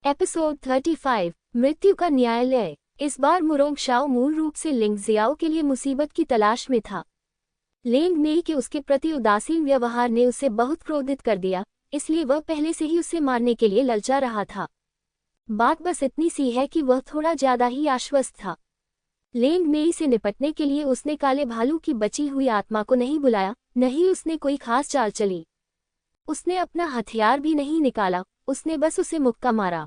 Episode 35 मृत्यु का न्यायालय। इस बार मुरोंग शाओ मूल रूप से लिंग जियाओ के लिए मुसीबत की तलाश में था। लेंग मेई के उसके प्रति उदासीन व्यवहार ने उसे बहुत क्रोधित कर दिया, इसलिए वह पहले से ही उसे मारने के लिए ललचा रहा था। बात बस इतनी सी है कि वह थोड़ा ज्यादा ही आश्वस्त था। लेंग मेई से निपटने के लिए उसने काले भालू की बची हुई आत्मा को नहीं बुलाया, नहीं उसने कोई खास चाल चली। उसने अपना हथियार भी नहीं निकाला, उसने बस उसे मुक्का मारा।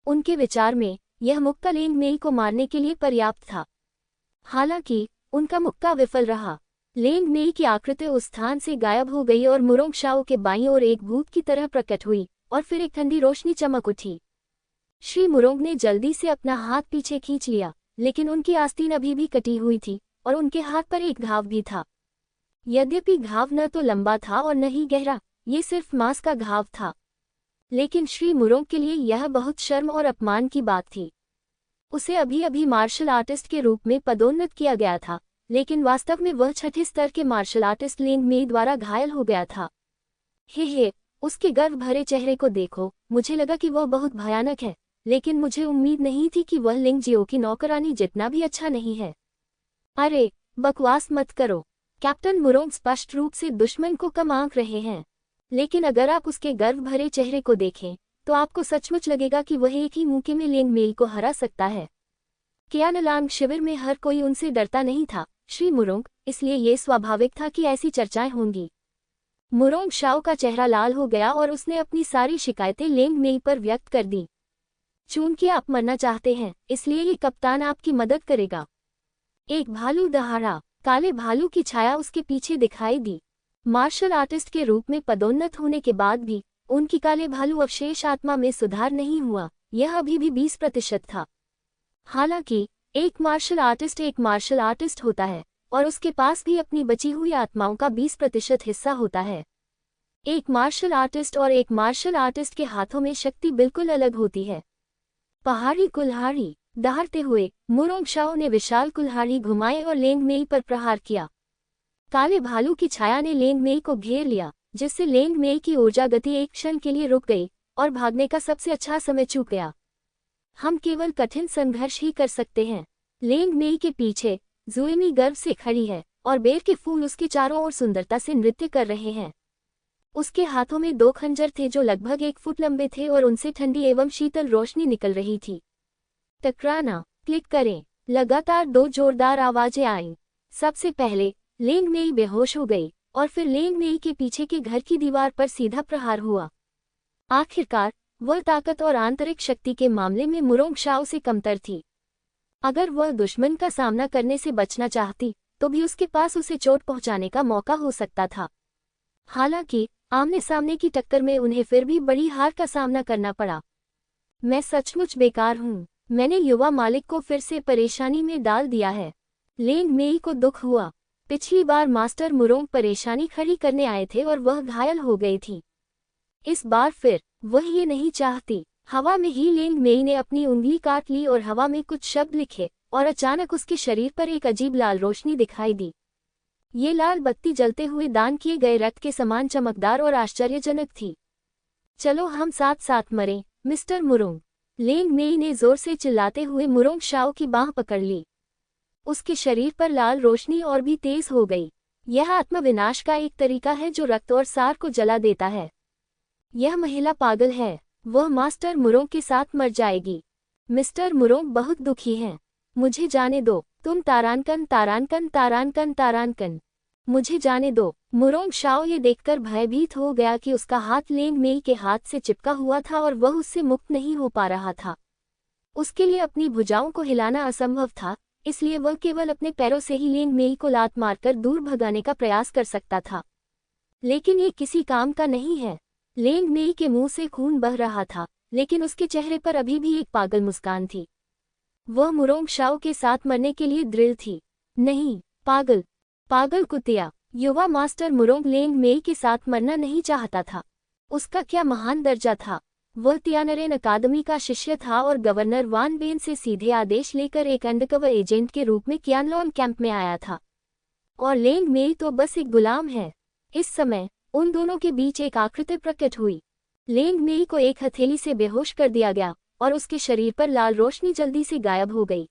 उनके विचार में यह मुक्का लेंग मेई को मारने के लिए पर्याप्त था। हालांकि उनका मुक्का विफल रहा। लेंग मेई की आकृति उस स्थान से गायब हो गई और मुरोंग शाओ के बाईं ओर एक भूत की तरह प्रकट हुई और फिर एक ठंडी रोशनी चमक उठी। श्री मुरोंग ने जल्दी से अपना हाथ पीछे खींच लिया, लेकिन उनकी आस्तीन अभी भी कटी हुई थी और उनके हाथ पर एक घाव भी था। यद्यपि घाव न तो लंबा था और न ही गहरा, ये सिर्फ मांस का घाव था, लेकिन श्री मुरोंग के लिए यह बहुत शर्म और अपमान की बात थी। उसे अभी अभी मार्शल आर्टिस्ट के रूप में पदोन्नत किया गया था, लेकिन वास्तव में वह छठे स्तर के मार्शल आर्टिस्ट लेंग मेई द्वारा घायल हो गया था। हे, उसके गर्व भरे चेहरे को देखो। मुझे लगा कि वह बहुत भयानक है, लेकिन मुझे उम्मीद नहीं थी कि वह लिंग जियो की नौकरानी जितना भी अच्छा नहीं है। अरे, बकवास मत करो। कैप्टन मुरोंग स्पष्ट रूप से दुश्मन को कम आंक रहे हैं, लेकिन अगर आप उसके गर्व भरे चेहरे को देखें तो आपको सचमुच लगेगा कि वह एक ही मुक्के में लेंग मेई को हरा सकता है। क्यानलांग शिविर में हर कोई उनसे डरता नहीं था, श्री मुरोंग, इसलिए ये स्वाभाविक था कि ऐसी चर्चाएं होंगी। मुरोंग शाओ का चेहरा लाल हो गया और उसने अपनी सारी शिकायतें लेंग मेई पर व्यक्त कर दी। चूंकि आप मरना चाहते हैं, इसलिए ये कप्तान आपकी मदद करेगा। एक भालू दहाड़ा। काले भालू की छाया उसके पीछे दिखाई दी। मार्शल आर्टिस्ट के रूप में पदोन्नत होने के बाद भी उनकी काले भालू अवशेष आत्मा में सुधार नहीं हुआ, यह अभी भी 20% था। हालांकि एक मार्शल आर्टिस्ट होता है और उसके पास भी अपनी बची हुई आत्माओं का 20% हिस्सा होता है। एक मार्शल आर्टिस्ट और एक मार्शल आर्टिस्ट के हाथों में शक्ति बिल्कुल अलग होती है। पहाड़ी कुल्हाड़ी। दहाड़ते हुए मुरोंग शाओ ने विशाल कुल्हाड़ी घुमाई और लेंग मेई पर प्रहार किया। काले भालू की छाया ने लेंग मेई को घेर लिया, जिससे लेंग मेई की ऊर्जा गति एक क्षण के लिए रुक गई और भागने का सबसे अच्छा समय चूक गया। हम केवल कठिन संघर्ष ही कर सकते हैं। लेंग मेई के पीछे जुएमी गर्व से खड़ी है और बेर के फूल उसके चारों ओर सुंदरता से नृत्य कर रहे हैं। उसके हाथों में 2 खंजर थे जो लगभग 1 फुट लंबे थे और उनसे ठंडी एवं शीतल रोशनी निकल रही थी। टकराना। क्लिक करें। लगातार 2 जोरदार आवाजें आईं। सबसे पहले लेंग मेई बेहोश हो गई और फिर लेंग मेई के पीछे के घर की दीवार पर सीधा प्रहार हुआ। आखिरकार वह ताकत और आंतरिक शक्ति के मामले में मुरोंग शाओ से कमतर थी। अगर वह दुश्मन का सामना करने से बचना चाहती तो भी उसके पास उसे चोट पहुंचाने का मौका हो सकता था। हालांकि आमने सामने की टक्कर में उन्हें फिर भी बड़ी हार का सामना करना पड़ा। मैं सचमुच बेकार हूँ। मैंने युवा मालिक को फिर से परेशानी में डाल दिया है। लेंग मेई को दुख हुआ। पिछली बार मास्टर मुरोंग परेशानी खड़ी करने आए थे और वह घायल हो गई थी। इस बार फिर वह ये नहीं चाहती। हवा में ही लेंग मेई ने अपनी उंगली काट ली और हवा में कुछ शब्द लिखे और अचानक उसके शरीर पर एक अजीब लाल रोशनी दिखाई दी। ये लाल बत्ती जलते हुए दान किए गए रक्त के समान चमकदार और आश्चर्यजनक थी। चलो हम साथ साथ मरें, मिस्टर मुरोंग। लेंग मेई ने जोर से चिल्लाते हुए मुरोंग शाओ की बांह पकड़ ली। उसके शरीर पर लाल रोशनी और भी तेज हो गई। यह आत्मविनाश का एक तरीका है जो रक्त और सार को जला देता है। यह महिला पागल है। वह मास्टर मुरोंग के साथ मर जाएगी। मिस्टर मुरोंग बहुत दुखी हैं। मुझे जाने दो। तुम तारानकन तारानकन तारानकन तारानकन। मुझे जाने दो। मुरोंग शाओ ये देखकर भयभीत हो गया कि उसका हाथ लेंग मेई के हाथ से चिपका हुआ था और वह उससे मुक्त नहीं हो पा रहा था। उसके लिए अपनी भुजाओं को हिलाना असंभव था, इसलिए वह केवल अपने पैरों से ही लेंग मेई को लात मारकर दूर भगाने का प्रयास कर सकता था। लेकिन ये किसी काम का नहीं है। लेंग मेई के मुंह से खून बह रहा था, लेकिन उसके चेहरे पर अभी भी एक पागल मुस्कान थी। वह मुरोंग शाओ के साथ मरने के लिए दृढ़ थी। नहीं, पागल कुतिया। युवा मास्टर मुरोंग लेंग मेई के साथ मरना नहीं चाहता था। उसका क्या महान दर्जा था। वह तियानरेन अकादमी का शिष्य था और गवर्नर वान बेन से सीधे आदेश लेकर एक अंडरकवर एजेंट के रूप में क्यानलॉन कैंप में आया था। और लेंग मेई तो बस एक गुलाम है। इस समय उन दोनों के बीच एक आकृति प्रकट हुई। लेंग मेई को एक हथेली से बेहोश कर दिया गया और उसके शरीर पर लाल रोशनी जल्दी से गायब हो गई।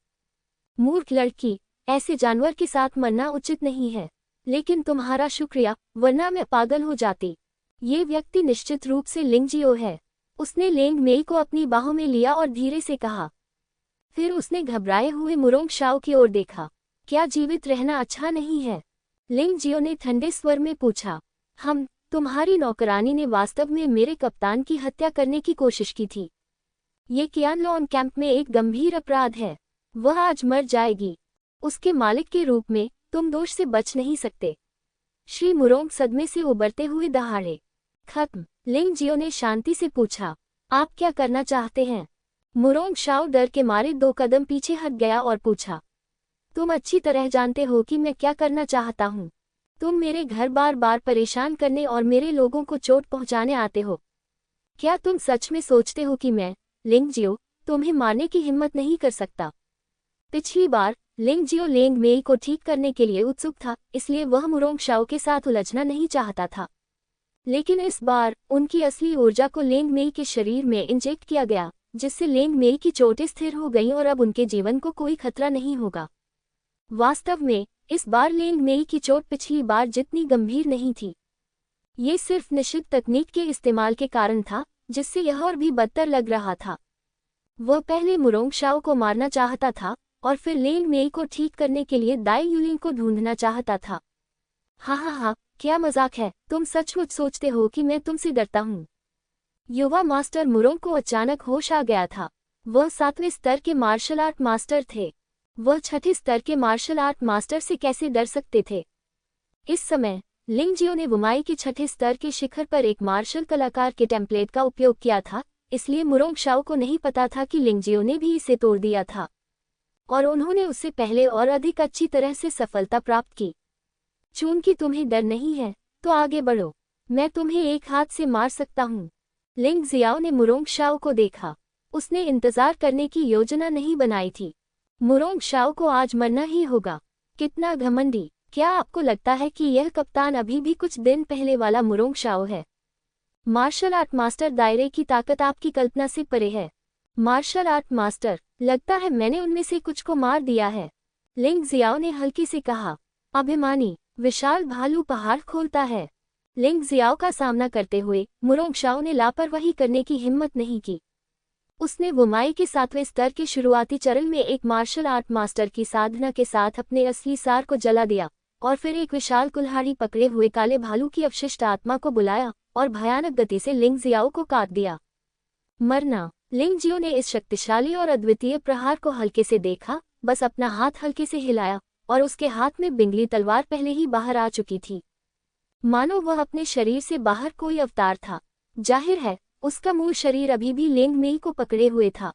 मूर्ख लड़की, ऐसे जानवर के साथ मरना उचित नहीं है, लेकिन तुम्हारा शुक्रिया, वरना मैं पागल हो जाती। ये व्यक्ति निश्चित रूप से लिंगजियो है। उसने लेंग मेई को अपनी बाहों में लिया और धीरे से कहा। फिर उसने घबराए हुए मुरोंग शाओ की ओर देखा। क्या जीवित रहना अच्छा नहीं है? लिंगजियो ने ठंडे स्वर में पूछा। तुम्हारी नौकरानी ने वास्तव में मेरे कप्तान की हत्या करने की कोशिश की थी। ये कियानलॉन कैंप में एक गंभीर अपराध है। वह आज मर जाएगी। उसके मालिक के रूप में तुम दोष से बच नहीं सकते। श्री मुरोंग सदमे से उबरते हुए दहाड़े। खत्म? लिंगजियो ने शांति से पूछा। आप क्या करना चाहते हैं? मुरोंग शाओ डर के मारे 2 कदम पीछे हट गया और पूछा। तुम अच्छी तरह जानते हो कि मैं क्या करना चाहता हूँ। तुम मेरे घर बार बार परेशान करने और मेरे लोगों को चोट पहुँचाने आते हो। क्या तुम सच में सोचते हो कि मैं, लिंगजियो, तुम्हें मारने की हिम्मत नहीं कर सकता? पिछली बार लिंगजियो लेंग मेई को ठीक करने के लिए उत्सुक था, इसलिए वह मुरोंग शाओ के साथ उलझना नहीं चाहता था। लेकिन इस बार उनकी असली ऊर्जा को लेंग मेई के शरीर में इंजेक्ट किया गया, जिससे लेंग मेई की चोटें स्थिर हो गईं और अब उनके जीवन को कोई खतरा नहीं होगा। वास्तव में इस बार लेंग मेई की चोट पिछली बार जितनी गंभीर नहीं थी। ये सिर्फ निषिद्ध तकनीक के इस्तेमाल के कारण था, जिससे यह और भी बदतर लग रहा था। वह पहले मुरोंग शाओ को मारना चाहता था और फिर लेंग मेई को ठीक करने के लिए दाई यूलिंग को ढूंढना चाहता था। हा, क्या मजाक है? तुम सचमुच सोचते हो कि मैं तुमसे डरता हूँ? युवा मास्टर मुरोंग को अचानक होश आ गया था। वह 7वें स्तर के मार्शल आर्ट मास्टर थे। वह 6ठे स्तर के मार्शल आर्ट मास्टर से कैसे डर सकते थे? इस समय लिंगजियो ने वुमाई के 6ठे स्तर के शिखर पर एक मार्शल कलाकार के टेम्पलेट का उपयोग किया था, इसलिए मुरोंग शाओ को नहीं पता था कि लिंगजियो ने भी इसे तोड़ दिया था और उन्होंने उससे पहले और अधिक अच्छी तरह से सफलता प्राप्त की। चूंकि तुम्हें डर नहीं है, तो आगे बढ़ो। मैं तुम्हें एक हाथ से मार सकता हूँ। लिंगजियाओ ने मुरोंग शाओ को देखा। उसने इंतजार करने की योजना नहीं बनाई थी। मुरोंग शाओ को आज मरना ही होगा। कितना घमंडी! क्या आपको लगता है कि यह कप्तान अभी भी कुछ दिन पहले वाला मुरोंग शाओ है? मार्शल आर्ट मास्टर दायरे की ताकत आपकी कल्पना से परे है। मार्शल आर्ट मास्टर, लगता है मैंने उनमें से कुछ को मार दिया है। लिंगजियाओ ने हल्की से कहा। अभिमानी, विशाल भालू पहाड़ खोलता है। लिंगजियाओ का सामना करते हुए मुरोंग शाओ ने लापरवाही करने की हिम्मत नहीं की। उसने वुमाई के 7वें स्तर के शुरुआती चरण में एक मार्शल आर्ट मास्टर की साधना के साथ अपने असली सार को जला दिया और फिर एक विशाल कुल्हाड़ी पकड़े हुए काले भालू की अवशिष्ट आत्मा को बुलाया और भयानक गति से लिंगजियाओ को काट दिया। मरना! लिंगजियो ने इस शक्तिशाली और अद्वितीय प्रहार को हल्के से देखा, बस अपना हाथ हल्के से हिलाया और उसके हाथ में बिंगली तलवार पहले ही बाहर आ चुकी थी। मानो वह अपने शरीर से बाहर कोई अवतार था। जाहिर है, उसका मूल शरीर अभी भी लेंग मेई को पकड़े हुए था,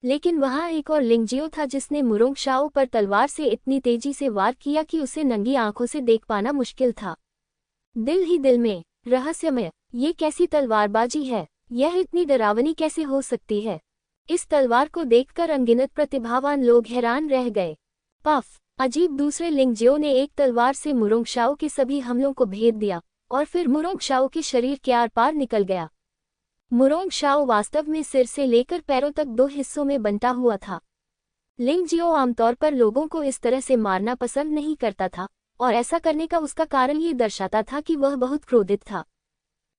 लेकिन वहां एक और लिंगजियो था जिसने मुरोंग शाओ पर तलवार से इतनी तेजी से वार किया कि उसे नंगी आंखों से देख पाना मुश्किल था। दिल ही दिल में रहस्यमय, ये कैसी तलवारबाजी है? यह इतनी डरावनी कैसे हो सकती है? इस तलवार को देखकर अनगिनत प्रतिभावान लोग हैरान रह गए। पफ! अजीब! दूसरे लिंगजियो ने एक तलवार से मुरोंग शाओ के सभी हमलों को भेद दिया और फिर मुरोंग शाओ के शरीर के आर पार निकल गया। मुरोंग शाओ वास्तव में सिर से लेकर पैरों तक 2 हिस्सों में बंटा हुआ था। लिंगजियो आमतौर पर लोगों को इस तरह से मारना पसंद नहीं करता था और ऐसा करने का उसका कारण ये दर्शाता था कि वह बहुत क्रोधित था।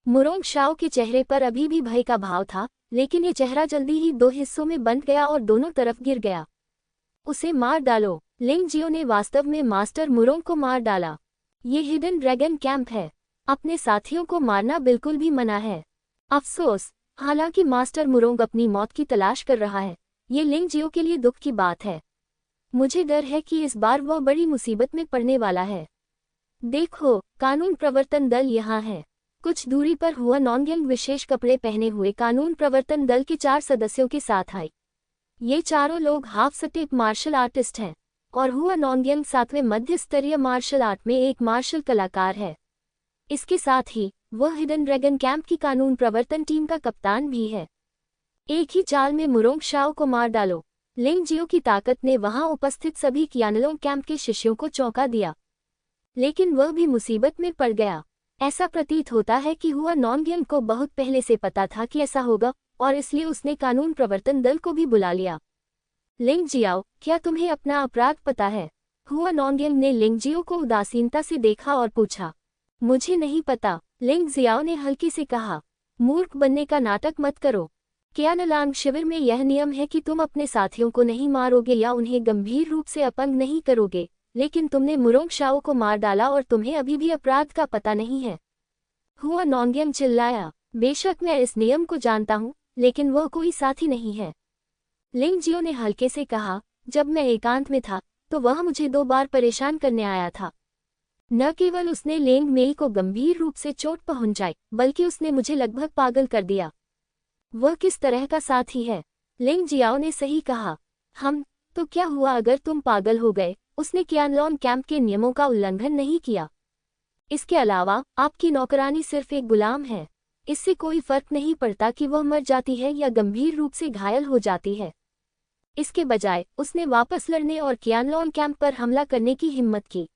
मुरोंग शाओ के चेहरे पर अभी भी भय का भाव था, लेकिन ये चेहरा जल्दी ही 2 हिस्सों में बंट गया और दोनों तरफ गिर गया। उसे मार डालो! लिंगजियो ने वास्तव में मास्टर मुरोंग को मार डाला। ये हिडन ड्रैगन कैंप है। अपने साथियों को मारना बिल्कुल भी मना है। अफसोस, हालांकि मास्टर मुरोंग अपनी मौत की तलाश कर रहा है, ये लिंगजियो के लिए दुख की बात है। मुझे डर है कि इस बार वह बड़ी मुसीबत में पड़ने वाला है। देखो, कानून प्रवर्तन दल यहाँ है। कुछ दूरी पर हुआ नॉन्गयांग विशेष कपड़े पहने हुए कानून प्रवर्तन दल के 4 सदस्यों के साथ आए। ये चारों लोग हाफ स्टेप मार्शल आर्टिस्ट हैं और हुआ नॉन्गयांग 7वें मध्य स्तरीय मार्शल आर्ट में एक मार्शल कलाकार है। इसके साथ ही वह हिडन ड्रैगन कैंप की कानून प्रवर्तन टीम का कप्तान भी है। एक ही चाल में मुरोंग शाओ को मार डालो! लिंगजियो की ताकत ने वहां उपस्थित सभी कियानलोंग कैंप के शिष्यों को चौंका दिया, लेकिन वह भी मुसीबत में पड़ गया। ऐसा प्रतीत होता है कि हुआ नॉन्गियंग को बहुत पहले से पता था कि ऐसा होगा और इसलिए उसने कानून प्रवर्तन दल को भी बुला लिया। लिंग जियाओ, क्या तुम्हें अपना अपराध पता है? हुआ नॉन्गियंग ने लिंग जियो को उदासीनता से देखा और पूछा। मुझे नहीं पता, लिंग जियाओ ने हल्की से कहा। मूर्ख बनने का नाटक मत करो। क्यानलांग शिविर में यह नियम है कि तुम अपने साथियों को नहीं मारोगे या उन्हें गंभीर रूप से अपंग नहीं करोगे, लेकिन तुमने मुरोंग शाओ को मार डाला और तुम्हें अभी भी अपराध का पता नहीं है। हुआ नॉन्गियंग चिल्लाया। बेशक मैं इस नियम को जानता हूँ, लेकिन वह कोई साथी नहीं है। लिंग जियो ने हल्के से कहा, जब मैं एकांत में था तो वह मुझे 2 बार परेशान करने आया था। न केवल उसने लेंग मेई को गंभीर रूप से चोट पहुंचाई, बल्कि उसने मुझे लगभग पागल कर दिया। वह किस तरह का साथी है? लिंग जियाओ ने सही कहा। हम तो क्या हुआ अगर तुम पागल हो गए? उसने क्यानलॉन कैंप के नियमों का उल्लंघन नहीं किया। इसके अलावा आपकी नौकरानी सिर्फ एक गुलाम है। इससे कोई फर्क नहीं पड़ता कि वह मर जाती है या गंभीर रूप से घायल हो जाती है। इसके बजाय उसने वापस लड़ने और क्यानलॉन कैंप पर हमला करने की हिम्मत की।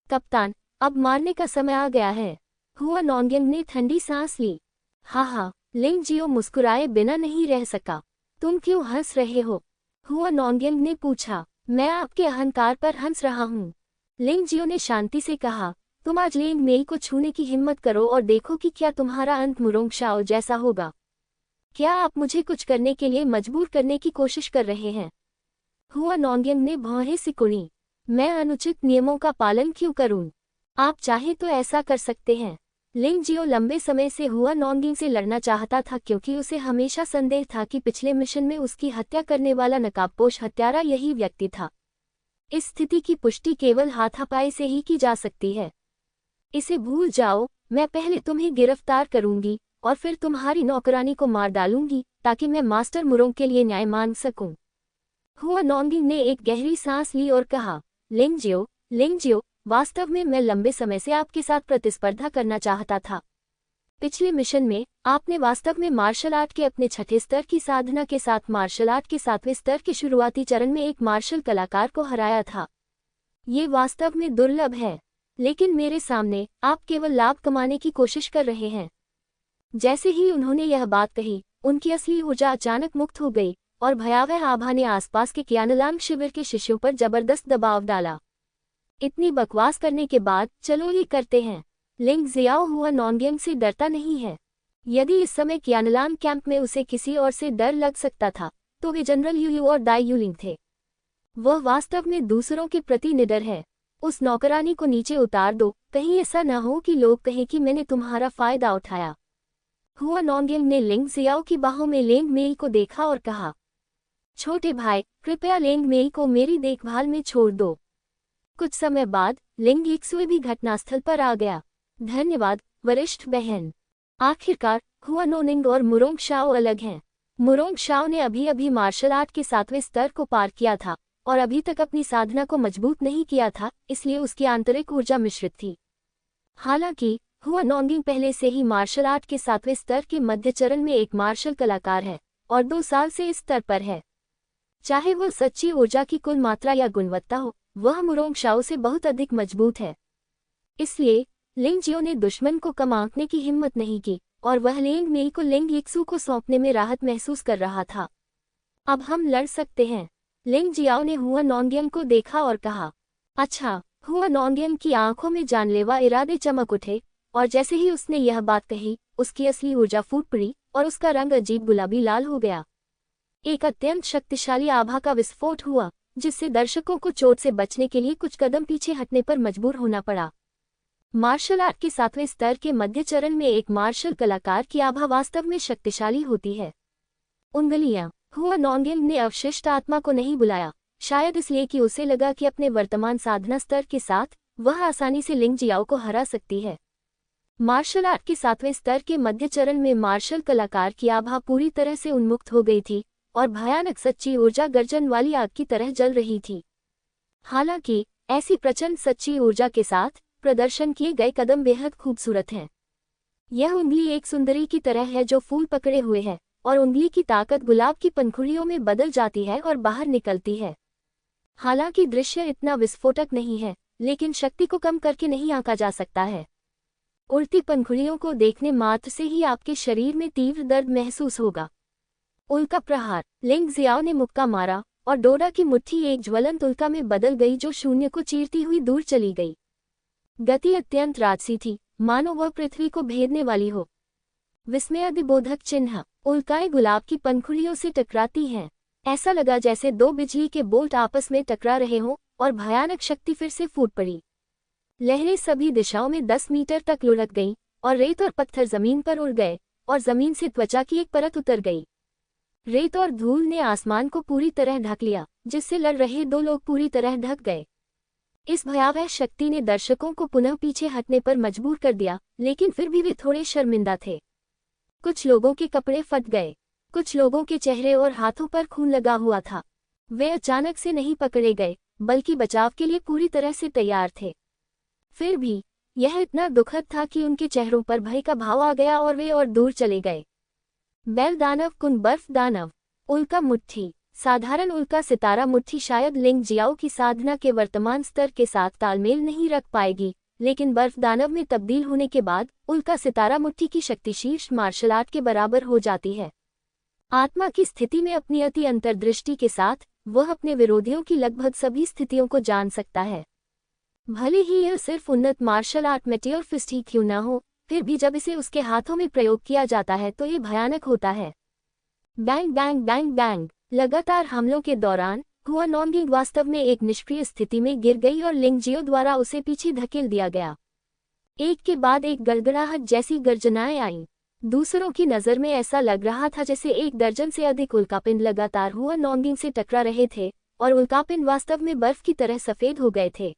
कप्तान, अब मारने का समय आ गया है। हुआ नॉन्गियंग ने ठंडी सांस ली। हाँ, लिंग जियो मुस्कुराए बिना नहीं रह सका। तुम क्यों हंस रहे हो? हुआ नॉन्गियंग ने पूछा। मैं आपके अहंकार पर हंस रहा हूँ। लिंग जियो ने शांति से कहा, तुम आज लेंग मेई को छूने की हिम्मत करो और देखो कि क्या तुम्हारा अंत मुरोंग शाओ जैसा होगा। क्या आप मुझे कुछ करने के लिए मजबूर करने की कोशिश कर रहे हैं? हुआ नॉन्गियंग ने भौहें सिकुड़ी। मैं अनुचित नियमों का पालन क्यों करूं? आप चाहे तो ऐसा कर सकते हैं। लिंग जियो लंबे समय से हुआ नॉन्गियंग से लड़ना चाहता था क्योंकि उसे हमेशा संदेह था कि पिछले मिशन में उसकी हत्या करने वाला नकाबपोश हत्यारा यही व्यक्ति था। इस स्थिति की पुष्टि केवल हाथापाई से ही की जा सकती है। इसे भूल जाओ, मैं पहले तुम्हें गिरफ्तार करूंगी और फिर तुम्हारी नौकरानी को मार डालूंगी ताकि मैं मास्टर मुरोंग के लिए न्याय मांग सकूं। हुआ नॉन्गिंग ने एक गहरी सांस ली और कहा, लिंग जियो, वास्तव में मैं लंबे समय से आपके साथ प्रतिस्पर्धा करना चाहता था। पिछले मिशन में आपने वास्तव में मार्शल आर्ट के अपने 6ठे स्तर की साधना के साथ मार्शल आर्ट के 7वें स्तर के शुरुआती चरण में एक मार्शल कलाकार को हराया था। ये वास्तव में दुर्लभ है, लेकिन मेरे सामने आप केवल लाभ कमाने की कोशिश कर रहे हैं। जैसे ही उन्होंने यह बात कही, उनकी असली ऊर्जा अचानक मुक्त हो गई और भयावह आभा ने आसपास के क्यानलांग शिविर के शिष्यों पर जबरदस्त दबाव डाला। इतनी बकवास करने के बाद चलो ये करते हैं। लिंग जियाओ हुआ नॉन्गियंग से डरता नहीं है। यदि इस समय क्यानलांग कैंप में उसे किसी और से डर लग सकता था तो वे जनरल यूयू और दाई यूलिंग थे। वह वास्तव में दूसरों के प्रति निडर है। उस नौकरानी को नीचे उतार दो, कहीं ऐसा न हो कि लोग कहें कि मैंने तुम्हारा फायदा उठाया। हुआ नॉन्गियंग ने लिंग जियाओ की बाहों में लेंग मेई को देखा और कहा, छोटे भाई, कृपया लेंग मेई को मेरी देखभाल में छोड़ दो। कुछ समय बाद लिंग यिक्सुए भी घटनास्थल पर आ गया। धन्यवाद वरिष्ठ बहन। आखिरकार हुआ नोनिंग और मुरोंग शाओ अलग हैं। मुरोंग शाओ ने अभी अभी मार्शल आर्ट के 7वें स्तर को पार किया था और अभी तक अपनी साधना को मजबूत नहीं किया था, इसलिए उसकी आंतरिक ऊर्जा मिश्रित थी। हालांकि हुआ नॉन्गिंग पहले से ही मार्शल आर्ट के 7वें स्तर के मध्य चरण में एक मार्शल कलाकार है और 2 साल से इस स्तर पर है। चाहे वह सच्ची ऊर्जा की कुल मात्रा या गुणवत्ता हो, वह मुरोंग शाओ से बहुत अधिक मजबूत है। इसलिए लिंग जियो ने दुश्मन को कम आंकने की हिम्मत नहीं की और वह लेंग मेई को लिंग यिक्सु को सौंपने में राहत महसूस कर रहा था। अब हम लड़ सकते हैं। लिंग जियाओ ने हुआ नॉन्गियंग को देखा और कहा। अच्छा। हुआ नॉन्गियंग की आंखों में जानलेवा इरादे चमक उठे और जैसे ही उसने यह बात कही, उसकी असली ऊर्जा फूट पड़ी और उसका रंग अजीब गुलाबी लाल हो गया। एक अत्यंत शक्तिशाली आभा का विस्फोट हुआ, जिससे दर्शकों को चोट से बचने के लिए कुछ कदम पीछे हटने पर मजबूर होना पड़ा। मार्शल आर्ट के 7वें स्तर के मध्य चरण में एक मार्शल कलाकार की आभा वास्तव में शक्तिशाली होती है। उंगलियां। हुआ नॉन्गियंग ने अवशिष्ट आत्मा को नहीं बुलाया, शायद इसलिए कि उसे लगा कि अपने वर्तमान साधना स्तर के साथ वह आसानी से लिंग जियाओ को हरा सकती है। मार्शल आर्ट के 7वें स्तर के मध्य चरण में मार्शल कलाकार की आभा पूरी तरह से उन्मुक्त हो गई थी और भयानक सच्ची ऊर्जा गर्जन वाली आग की तरह जल रही थी। हालांकि ऐसी प्रचंड सच्ची ऊर्जा के साथ प्रदर्शन किए गए कदम बेहद खूबसूरत हैं। यह उंगली एक सुंदरी की तरह है जो फूल पकड़े हुए है और उंगली की ताकत गुलाब की पंखुड़ियों में बदल जाती है और बाहर निकलती है। हालांकि दृश्य इतना विस्फोटक नहीं है, लेकिन शक्ति को कम करके नहीं आंका जा सकता है। उड़ती पंखुड़ियों को देखने मात्र से ही आपके शरीर में तीव्र दर्द महसूस होगा। उल्का प्रहार। लिंग जियाओ ने मुक्का मारा और डोरा की मुट्ठी एक ज्वलंत उल्का में बदल गई जो शून्य को चीरती हुई दूर चली गई। गति अत्यंत राजसी थी, मानो वह पृथ्वी को भेदने वाली हो। विस्मयादिबोधक चिन्ह। उल्काएं गुलाब की पंखुड़ियों से टकराती हैं। ऐसा लगा जैसे दो बिजली के बोल्ट आपस में टकरा रहे हों और भयानक शक्ति फिर से फूट पड़ी। लहरें सभी दिशाओं में 10 मीटर तक लुढ़क गईं और रेत और पत्थर जमीन पर उड़ गए और जमीन से त्वचा की एक परत उतर गई। रेत और धूल ने आसमान को पूरी तरह ढक लिया, जिससे लड़ रहे दो लोग पूरी तरह ढक गए। इस भयावह शक्ति ने दर्शकों को पुनः पीछे हटने पर मजबूर कर दिया, लेकिन फिर भी वे थोड़े शर्मिंदा थे। कुछ लोगों के कपड़े फट गए, कुछ लोगों के चेहरे और हाथों पर खून लगा हुआ था। वे अचानक से नहीं पकड़े गए, बल्कि बचाव के लिए पूरी तरह से तैयार थे। फिर भी यह इतना दुखद था कि उनके चेहरों पर भय का भाव आ गया और वे और दूर चले गए। बैल दानव कुन बर्फ दानव। उल्का मुट्ठी। साधारण उल्का सितारा मुट्ठी शायद लिंग जियाओ की साधना के वर्तमान स्तर के साथ तालमेल नहीं रख पाएगी, लेकिन बर्फ दानव में तब्दील होने के बाद उल्का सितारा मुट्ठी की शक्ति शीर्ष मार्शल आर्ट के बराबर हो जाती है। आत्मा की स्थिति में अपनी अति अंतर्दृष्टि के साथ वह अपने विरोधियों की लगभग सभी स्थितियों को जान सकता है। भले ही यह सिर्फ उन्नत मार्शल आर्ट मेट्योर फिस्ट ही क्यों न हो, फिर भी जब इसे उसके हाथों में प्रयोग किया जाता है तो ये भयानक होता है। Bang bang bang bang. लगातार हमलों के दौरान हुआ नॉन्गिंग वास्तव में एक निष्क्रिय स्थिति में गिर गई और लिंग जियो द्वारा उसे पीछे धकेल दिया गया। एक के बाद एक गड़गड़ाहट जैसी गर्जनाएं आईं। दूसरों की नज़र में ऐसा लग रहा था जैसे 1 दर्जन से अधिक उल्कापिंड लगातार हुआ नॉन्गिंग से टकरा रहे थे और उल्कापिंड वास्तव में बर्फ की तरह सफ़ेद हो गए थे।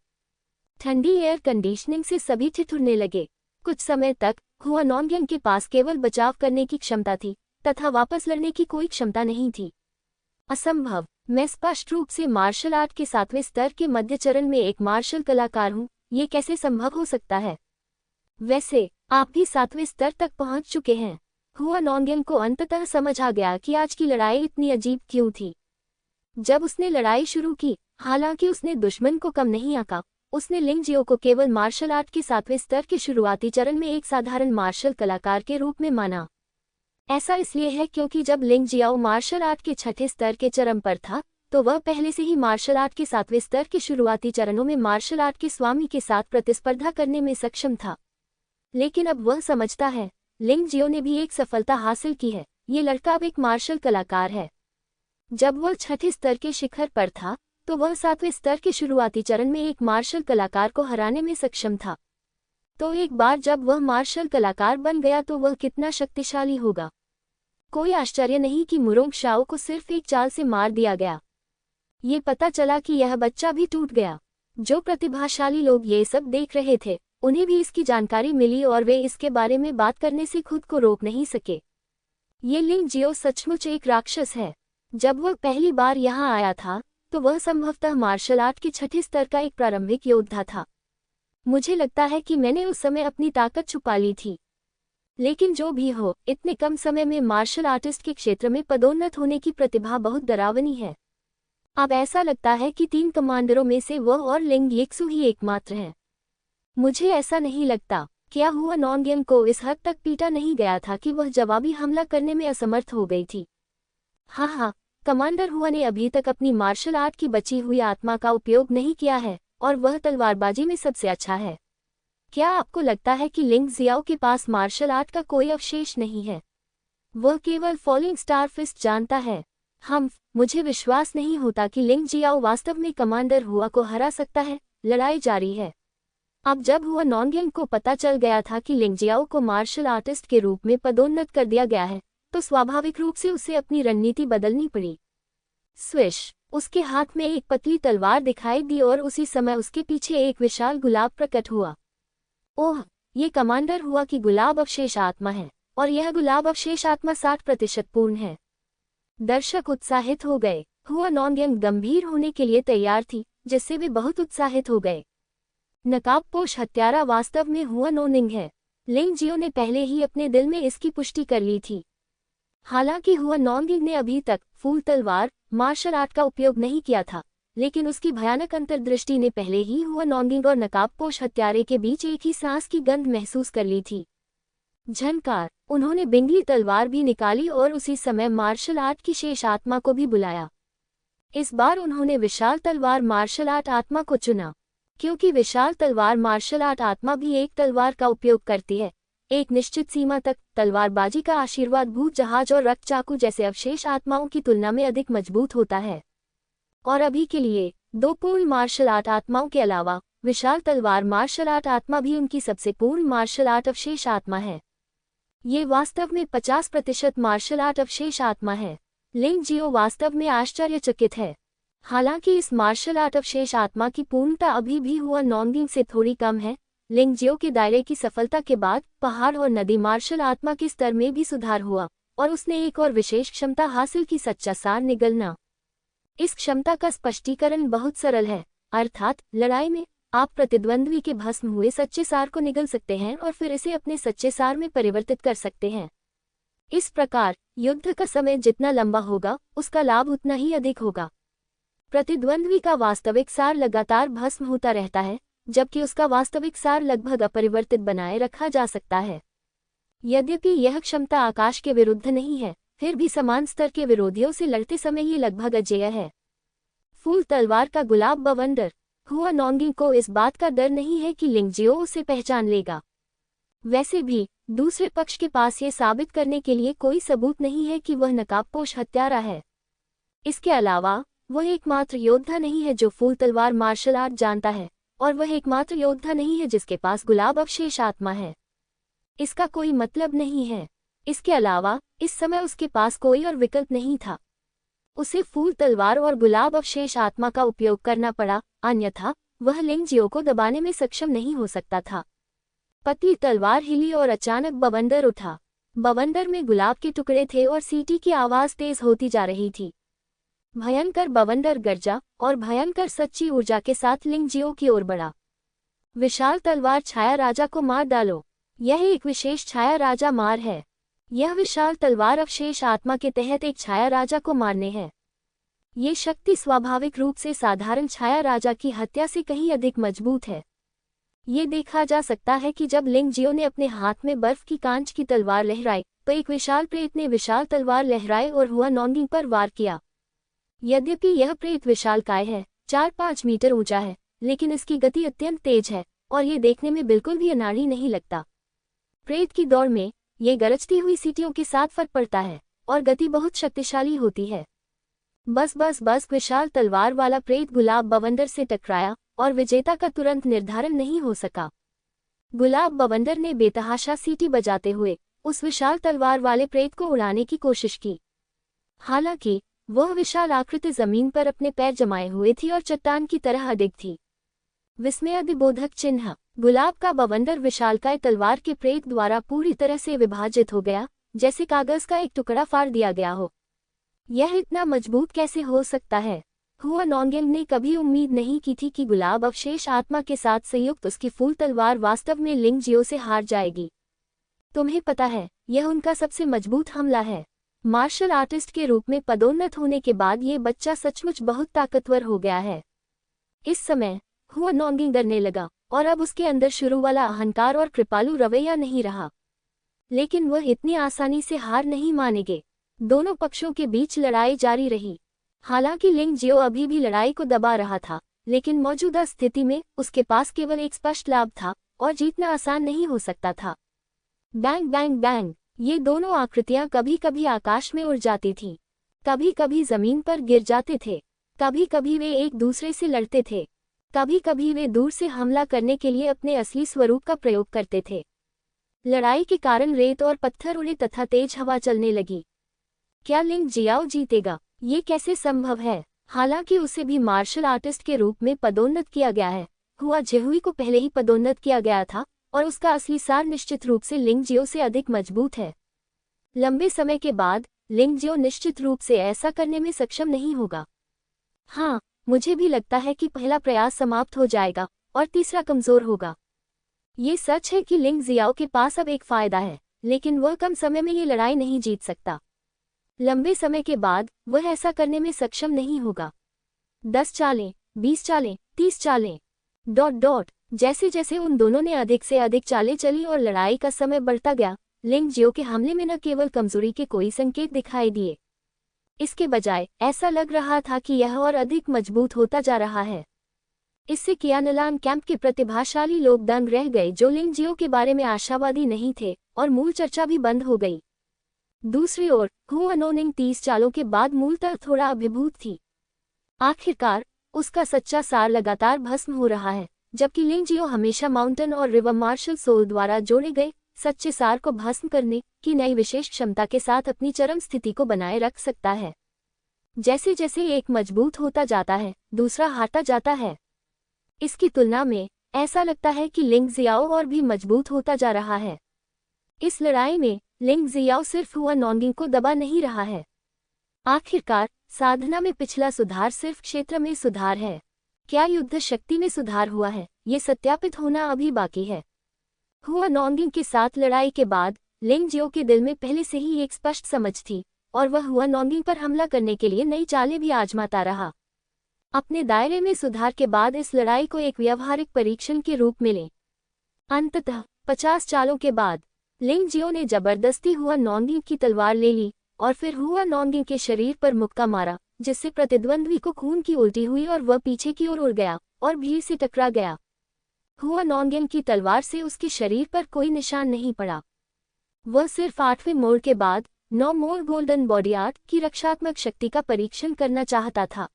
ठंडी एयर कंडीशनिंग से सभी ठिठुरने लगे। कुछ समय तक हुआ नॉन्गिंग के पास केवल बचाव करने की क्षमता थी तथा वापस लड़ने की कोई क्षमता नहीं थी। असंभव। मैं स्पष्ट रूप से मार्शल आर्ट के 7वें स्तर के मध्य चरण में एक मार्शल कलाकार हूँ, ये कैसे संभव हो सकता है? वैसे आप भी 7वें स्तर तक पहुँच चुके हैं। हुआ नॉन्गिंग को अंततः समझ आ गया कि आज की लड़ाई इतनी अजीब क्यों थी। जब उसने लड़ाई शुरू की, हालांकि उसने दुश्मन को कम नहीं आंका, उसने लिंग जियो को केवल मार्शल आर्ट के 7वें स्तर के शुरुआती चरण में एक साधारण मार्शल कलाकार के रूप में माना। ऐसा इसलिए है क्योंकि जब लिंग जियाओ मार्शल आर्ट के 6ठे स्तर के चरम पर था, तो वह पहले से ही मार्शल आर्ट के 7वें स्तर के शुरुआती चरणों में मार्शल आर्ट के स्वामी के साथ प्रतिस्पर्धा करने में सक्षम था। लेकिन अब वह समझता है, लिंग जियो ने भी एक सफलता हासिल की है, ये लड़का अब एक मार्शल कलाकार है। जब वह 6ठे स्तर के शिखर पर था, तो वह 7वें स्तर के शुरुआती चरण में एक मार्शल कलाकार को हराने में सक्षम था। तो एक बार जब वह मार्शल कलाकार बन गया तो वह कितना शक्तिशाली होगा। कोई आश्चर्य नहीं कि मुरोंग शाओ को सिर्फ एक चाल से मार दिया गया। ये पता चला कि यह बच्चा भी टूट गया। जो प्रतिभाशाली लोग ये सब देख रहे थे, उन्हें भी इसकी जानकारी मिली और वे इसके बारे में बात करने से खुद को रोक नहीं सके। ये लिंग जियो सचमुच एक राक्षस है। जब वह पहली बार यहाँ आया था, तो वह संभवतः मार्शल आर्ट के 6ठे स्तर का एक प्रारंभिक योद्धा था। मुझे लगता है कि मैंने उस समय अपनी ताकत छुपा ली थी। लेकिन जो भी हो, इतने कम समय में मार्शल आर्टिस्ट के क्षेत्र में पदोन्नत होने की प्रतिभा बहुत डरावनी है। अब ऐसा लगता है कि 3 कमांडरों में से वह और लिंग यिक्सु ही एकमात्र हैं। मुझे ऐसा नहीं लगता। क्या हुआ नॉन्गियन को इस हद तक पीटा नहीं गया था कि वह जवाबी हमला करने में असमर्थ हो गई थी? हाँ, कमांडर हुआ ने अभी तक अपनी मार्शल आर्ट की बची हुई आत्मा का उपयोग नहीं किया है और वह तलवारबाजी में सबसे अच्छा है। क्या आपको लगता है कि लिंग जियाओ के पास मार्शल आर्ट का कोई अवशेष नहीं है? वह केवल फॉलिंग स्टार फिस्ट जानता है। मुझे विश्वास नहीं होता कि लिंग जियाओ वास्तव में कमांडर हुआ को हरा सकता है। लड़ाई जारी है। अब जब हुआ नॉन्गियन को पता चल गया था कि लिंग जियाओ को मार्शल आर्टिस्ट के रूप में पदोन्नत कर दिया गया है, तो स्वाभाविक रूप से उसे अपनी रणनीति बदलनी पड़ी। स्विश। उसके हाथ में एक पतली तलवार दिखाई दी और उसी समय उसके पीछे एक विशाल गुलाब प्रकट हुआ। ओह, ये कमांडर हुआ कि गुलाब अवशेष आत्मा है और यह गुलाब अवशेष आत्मा 60% पूर्ण है। दर्शक उत्साहित हो गए। हुआ नॉन्गियन गंभीर होने के लिए तैयार थी, जिससे वे बहुत उत्साहित हो गए। नकाबपोश हत्यारा वास्तव में हुआ नोनिंग है। लिंग जियो ने पहले ही अपने दिल में इसकी पुष्टि कर ली थी। हालांकि हुआ नॉन्गिंग ने अभी तक फूल तलवार मार्शल आर्ट का उपयोग नहीं किया था, लेकिन उसकी भयानक अंतर्दृष्टि ने पहले ही हुआ नॉन्गिंग और नकाबपोश हत्यारे के बीच एक ही सांस की गंध महसूस कर ली थी। झनकार, उन्होंने बिंगली तलवार भी निकाली और उसी समय मार्शल आर्ट की शेष आत्मा को भी बुलाया। इस बार उन्होंने विशाल तलवार मार्शल आर्ट आत्मा को चुना, क्योंकि विशाल तलवार मार्शल आर्ट आत्मा भी एक तलवार का उपयोग करती है। एक निश्चित सीमा तक तलवारबाजी का आशीर्वाद भूत जहाज और रक्त चाकू जैसे अवशेष आत्माओं की तुलना में अधिक मजबूत होता है। और अभी के लिए 2 पूर्ण मार्शल आर्ट आत्माओं के अलावा विशाल तलवार मार्शल आर्ट आत्मा भी उनकी सबसे पूर्ण मार्शल आर्ट अवशेष आत्मा है। ये वास्तव में 50% मार्शल आर्ट अवशेष आत्मा है। लिंग जियो वास्तव में आश्चर्यचकित है। हालांकि इस मार्शल आर्ट अवशेष आत्मा की पूर्णता अभी भी हुआ नॉन्गिंग से थोड़ी कम है। लिंग जियो के दायरे की सफलता के बाद पहाड़ और नदी मार्शल आत्मा के स्तर में भी सुधार हुआ और उसने एक और विशेष क्षमता हासिल की, सच्चा सार निगलना। इस क्षमता का स्पष्टीकरण बहुत सरल है, अर्थात लड़ाई में आप प्रतिद्वंद्वी के भस्म हुए सच्चे सार को निगल सकते हैं और फिर इसे अपने सच्चे सार में परिवर्तित कर सकते हैं। इस प्रकार युद्ध का समय जितना लंबा होगा उसका लाभ उतना ही अधिक होगा। प्रतिद्वंद्वी का वास्तविक सार लगातार भस्म होता रहता है, जबकि उसका वास्तविक सार लगभग अपरिवर्तित बनाए रखा जा सकता है। यद्यपि यह क्षमता आकाश के विरुद्ध नहीं है, फिर भी समान स्तर के विरोधियों से लड़ते समय ये लगभग अजेय है। फूल तलवार का गुलाब बवंडर। हुआ नॉन्गिंग को इस बात का डर नहीं है कि लिंग जियो उसे पहचान लेगा। वैसे भी दूसरे पक्ष के पास ये साबित करने के लिए कोई सबूत नहीं है कि वह नकाबपोश हत्यारा है। इसके अलावा वह एकमात्र योद्धा नहीं है जो फूल तलवार मार्शल आर्ट जानता है, और वह एकमात्र योद्धा नहीं है जिसके पास गुलाब अवशेष आत्मा है। इसका कोई मतलब नहीं है। इसके अलावा इस समय उसके पास कोई और विकल्प नहीं था। उसे फूल तलवार और गुलाब अवशेष आत्मा का उपयोग करना पड़ा, अन्यथा वह लिंग जियो को दबाने में सक्षम नहीं हो सकता था। पतली तलवार हिली और अचानक बवंडर उठा। बवंडर में गुलाब के टुकड़े थे और सीटी की आवाज तेज होती जा रही थी। भयंकर बवंडर गर्जा और भयंकर सच्ची ऊर्जा के साथ लिंग जियो की ओर बढ़ा। विशाल तलवार छाया राजा को मार डालो। यह एक विशेष छाया राजा मार है। यह विशाल तलवार अवशेष आत्मा के तहत एक छाया राजा को मारने है। ये शक्ति स्वाभाविक रूप से साधारण छाया राजा की हत्या से कहीं अधिक मजबूत है। ये देखा जा सकता है कि जब लिंग जियो ने अपने हाथ में बर्फ की कांच की तलवार लहराई तो एक विशाल प्रेत ने विशाल तलवार लहराई और हुआ नॉन्गिंग पर वार किया। यद्यपि यह प्रेत विशालकाय है, 4-5 मीटर ऊंचा है, लेकिन इसकी गति अत्यंत तेज है और ये देखने में बिल्कुल भी अनाड़ी नहीं लगता। प्रेत की दौड़ में ये गरजती हुई सीटियों के साथ फट पड़ता है और गति बहुत शक्तिशाली होती है। बस विशाल तलवार वाला प्रेत गुलाब बवंडर से टकराया और विजेता का तुरंत निर्धारण नहीं हो सका। गुलाब बवंडर ने बेतहाशा सीटी बजाते हुए उस विशाल तलवार वाले प्रेत को उड़ाने की कोशिश की। हालांकि वह विशाल आकृति जमीन पर अपने पैर जमाए हुए थी और चट्टान की तरह अडिग थी। विस्मयादिबोधक चिन्ह। गुलाब का बवंडर विशालकाय तलवार के प्रेत द्वारा पूरी तरह से विभाजित हो गया, जैसे कागज का एक टुकड़ा फाड़ दिया गया हो। यह इतना मजबूत कैसे हो सकता है? हुआ नॉन्गिंग ने कभी उम्मीद नहीं की थी कि गुलाब अवशेष आत्मा के साथ संयुक्त उसकी फूल तलवार वास्तव में लिंग जियो से हार जाएगी। तुम्हें पता है, यह उनका सबसे मजबूत हमला है। मार्शल आर्टिस्ट के रूप में पदोन्नत होने के बाद ये बच्चा सचमुच बहुत ताकतवर हो गया है। इस समय हुआ नॉन्गिंग डरने लगा और अब उसके अंदर शुरू वाला अहंकार और कृपालु रवैया नहीं रहा। लेकिन वह इतनी आसानी से हार नहीं मानेंगे। दोनों पक्षों के बीच लड़ाई जारी रही। हालांकि लिंग जियो अभी भी लड़ाई को दबा रहा था, लेकिन मौजूदा स्थिति में उसके पास केवल एक स्पष्ट लाभ था और जीतना आसान नहीं हो सकता था। बैंग बैंग बैंग, ये दोनों आकृतियां कभी कभी आकाश में उड़ जाती थीं, कभी कभी जमीन पर गिर जाते थे, कभी कभी वे एक दूसरे से लड़ते थे, कभी कभी वे दूर से हमला करने के लिए अपने असली स्वरूप का प्रयोग करते थे। लड़ाई के कारण रेत और पत्थर उड़े तथा तेज हवा चलने लगी। क्या लिंग जियाओ जीतेगा? ये कैसे संभव है? हालांकि उसे भी मार्शल आर्टिस्ट के रूप में पदोन्नत किया गया है। हुआ जेहुई को पहले ही पदोन्नत किया गया था और उसका असली सार निश्चित रूप से लिंग जियो से अधिक मजबूत है। लंबे समय के बाद लिंग जियो निश्चित रूप से ऐसा करने में सक्षम नहीं होगा। हाँ, मुझे भी लगता है कि पहला प्रयास समाप्त हो जाएगा और तीसरा कमजोर होगा। ये सच है कि लिंग जियाओ के पास अब एक फायदा है, लेकिन वह कम समय में ये लड़ाई नहीं जीत सकता। लंबे समय के बाद वह ऐसा करने में सक्षम नहीं होगा। 10 चालें, 20 चालें, 30 चालें। जैसे जैसे उन दोनों ने अधिक से अधिक चालें चली और लड़ाई का समय बढ़ता गया, लिंग जियो के हमले में न केवल कमजोरी के कोई संकेत दिखाई दिए, इसके बजाय ऐसा लग रहा था कि यह और अधिक मजबूत होता जा रहा है। इससे कियानलान कैंप के प्रतिभाशाली लोग दंग रह गए, जो लिंग जियो के बारे में आशावादी नहीं थे, और मूल चर्चा भी बंद हो गई। दूसरी ओर हुआ नोनिंग 30 चालों के बाद मूलतः थोड़ा अभिभूत थी। आखिरकार उसका सच्चा सार लगातार भस्म हो रहा है, जबकि लिंग जियो हमेशा माउंटेन और रिवर मार्शल सोल द्वारा जोड़े गए सच्चे सार को भस्म करने की नई विशेष क्षमता के साथ अपनी चरम स्थिति को बनाए रख सकता है। जैसे जैसे एक मजबूत होता जाता है, दूसरा हारता जाता है। इसकी तुलना में ऐसा लगता है कि लिंग जियाओ और भी मजबूत होता जा रहा है। इस लड़ाई में लिंग जियाओ सिर्फ हुआ नॉन्गिंग को दबा नहीं रहा है। आखिरकार साधना में पिछला सुधार सिर्फ क्षेत्र में सुधार है। क्या युद्ध शक्ति में सुधार हुआ है, ये सत्यापित होना अभी बाकी है। हुआ नॉन्गिंग के साथ लड़ाई के बाद लिंग जियो के दिल में पहले से ही एक स्पष्ट समझ थी, और वह हुआ नॉन्गिंग पर हमला करने के लिए नई चालें भी आजमाता रहा। अपने दायरे में सुधार के बाद इस लड़ाई को एक व्यावहारिक परीक्षण के रूप में लें। अंततः 50 चालों के बाद लिंग जियो ने जबरदस्ती हुआ नॉन्गिंग की तलवार ले ली और फिर हुआ नॉन्गिंग के शरीर पर मुक्का मारा, जिससे प्रतिद्वंद्वी को खून की उल्टी हुई और वह पीछे की ओर उड़ गया और भीड़ से टकरा गया। हुआ नॉन्गिंग की तलवार से उसके शरीर पर कोई निशान नहीं पड़ा। वह सिर्फ 8वें मोड़ के बाद 9 मोड़ गोल्डन बॉडी आर्ट की रक्षात्मक शक्ति का परीक्षण करना चाहता था।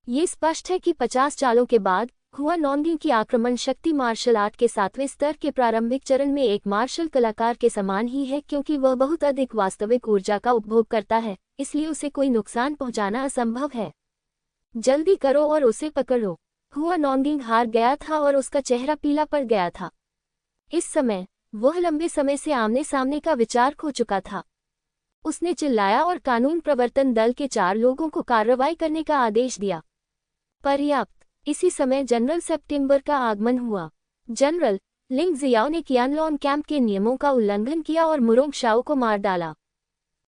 ये स्पष्ट है कि 50 चालों के बाद हुआ नॉन्गिंग की आक्रमण शक्ति मार्शल आर्ट के 7वें स्तर के प्रारंभिक चरण में एक मार्शल कलाकार के समान ही है, क्योंकि वह बहुत अधिक वास्तविक ऊर्जा का उपभोग करता है, इसलिए उसे कोई नुकसान पहुंचाना असंभव है। जल्दी करो और उसे पकड़ो। हुआ नॉन्गिंग हार गया था और उसका चेहरा पीला पड़ गया था। इस समय वह लंबे समय से आमने सामने का विचार खो चुका था। उसने चिल्लाया और कानून प्रवर्तन दल के 4 लोगों को कार्रवाई करने का आदेश दिया। पर्याप्त। इसी समय जनरल सेप्टेम्बर का आगमन हुआ। जनरल लिंग जियाओ ने कियानलॉन कैंप के नियमों का उल्लंघन किया और मुरोंग शाओ को मार डाला।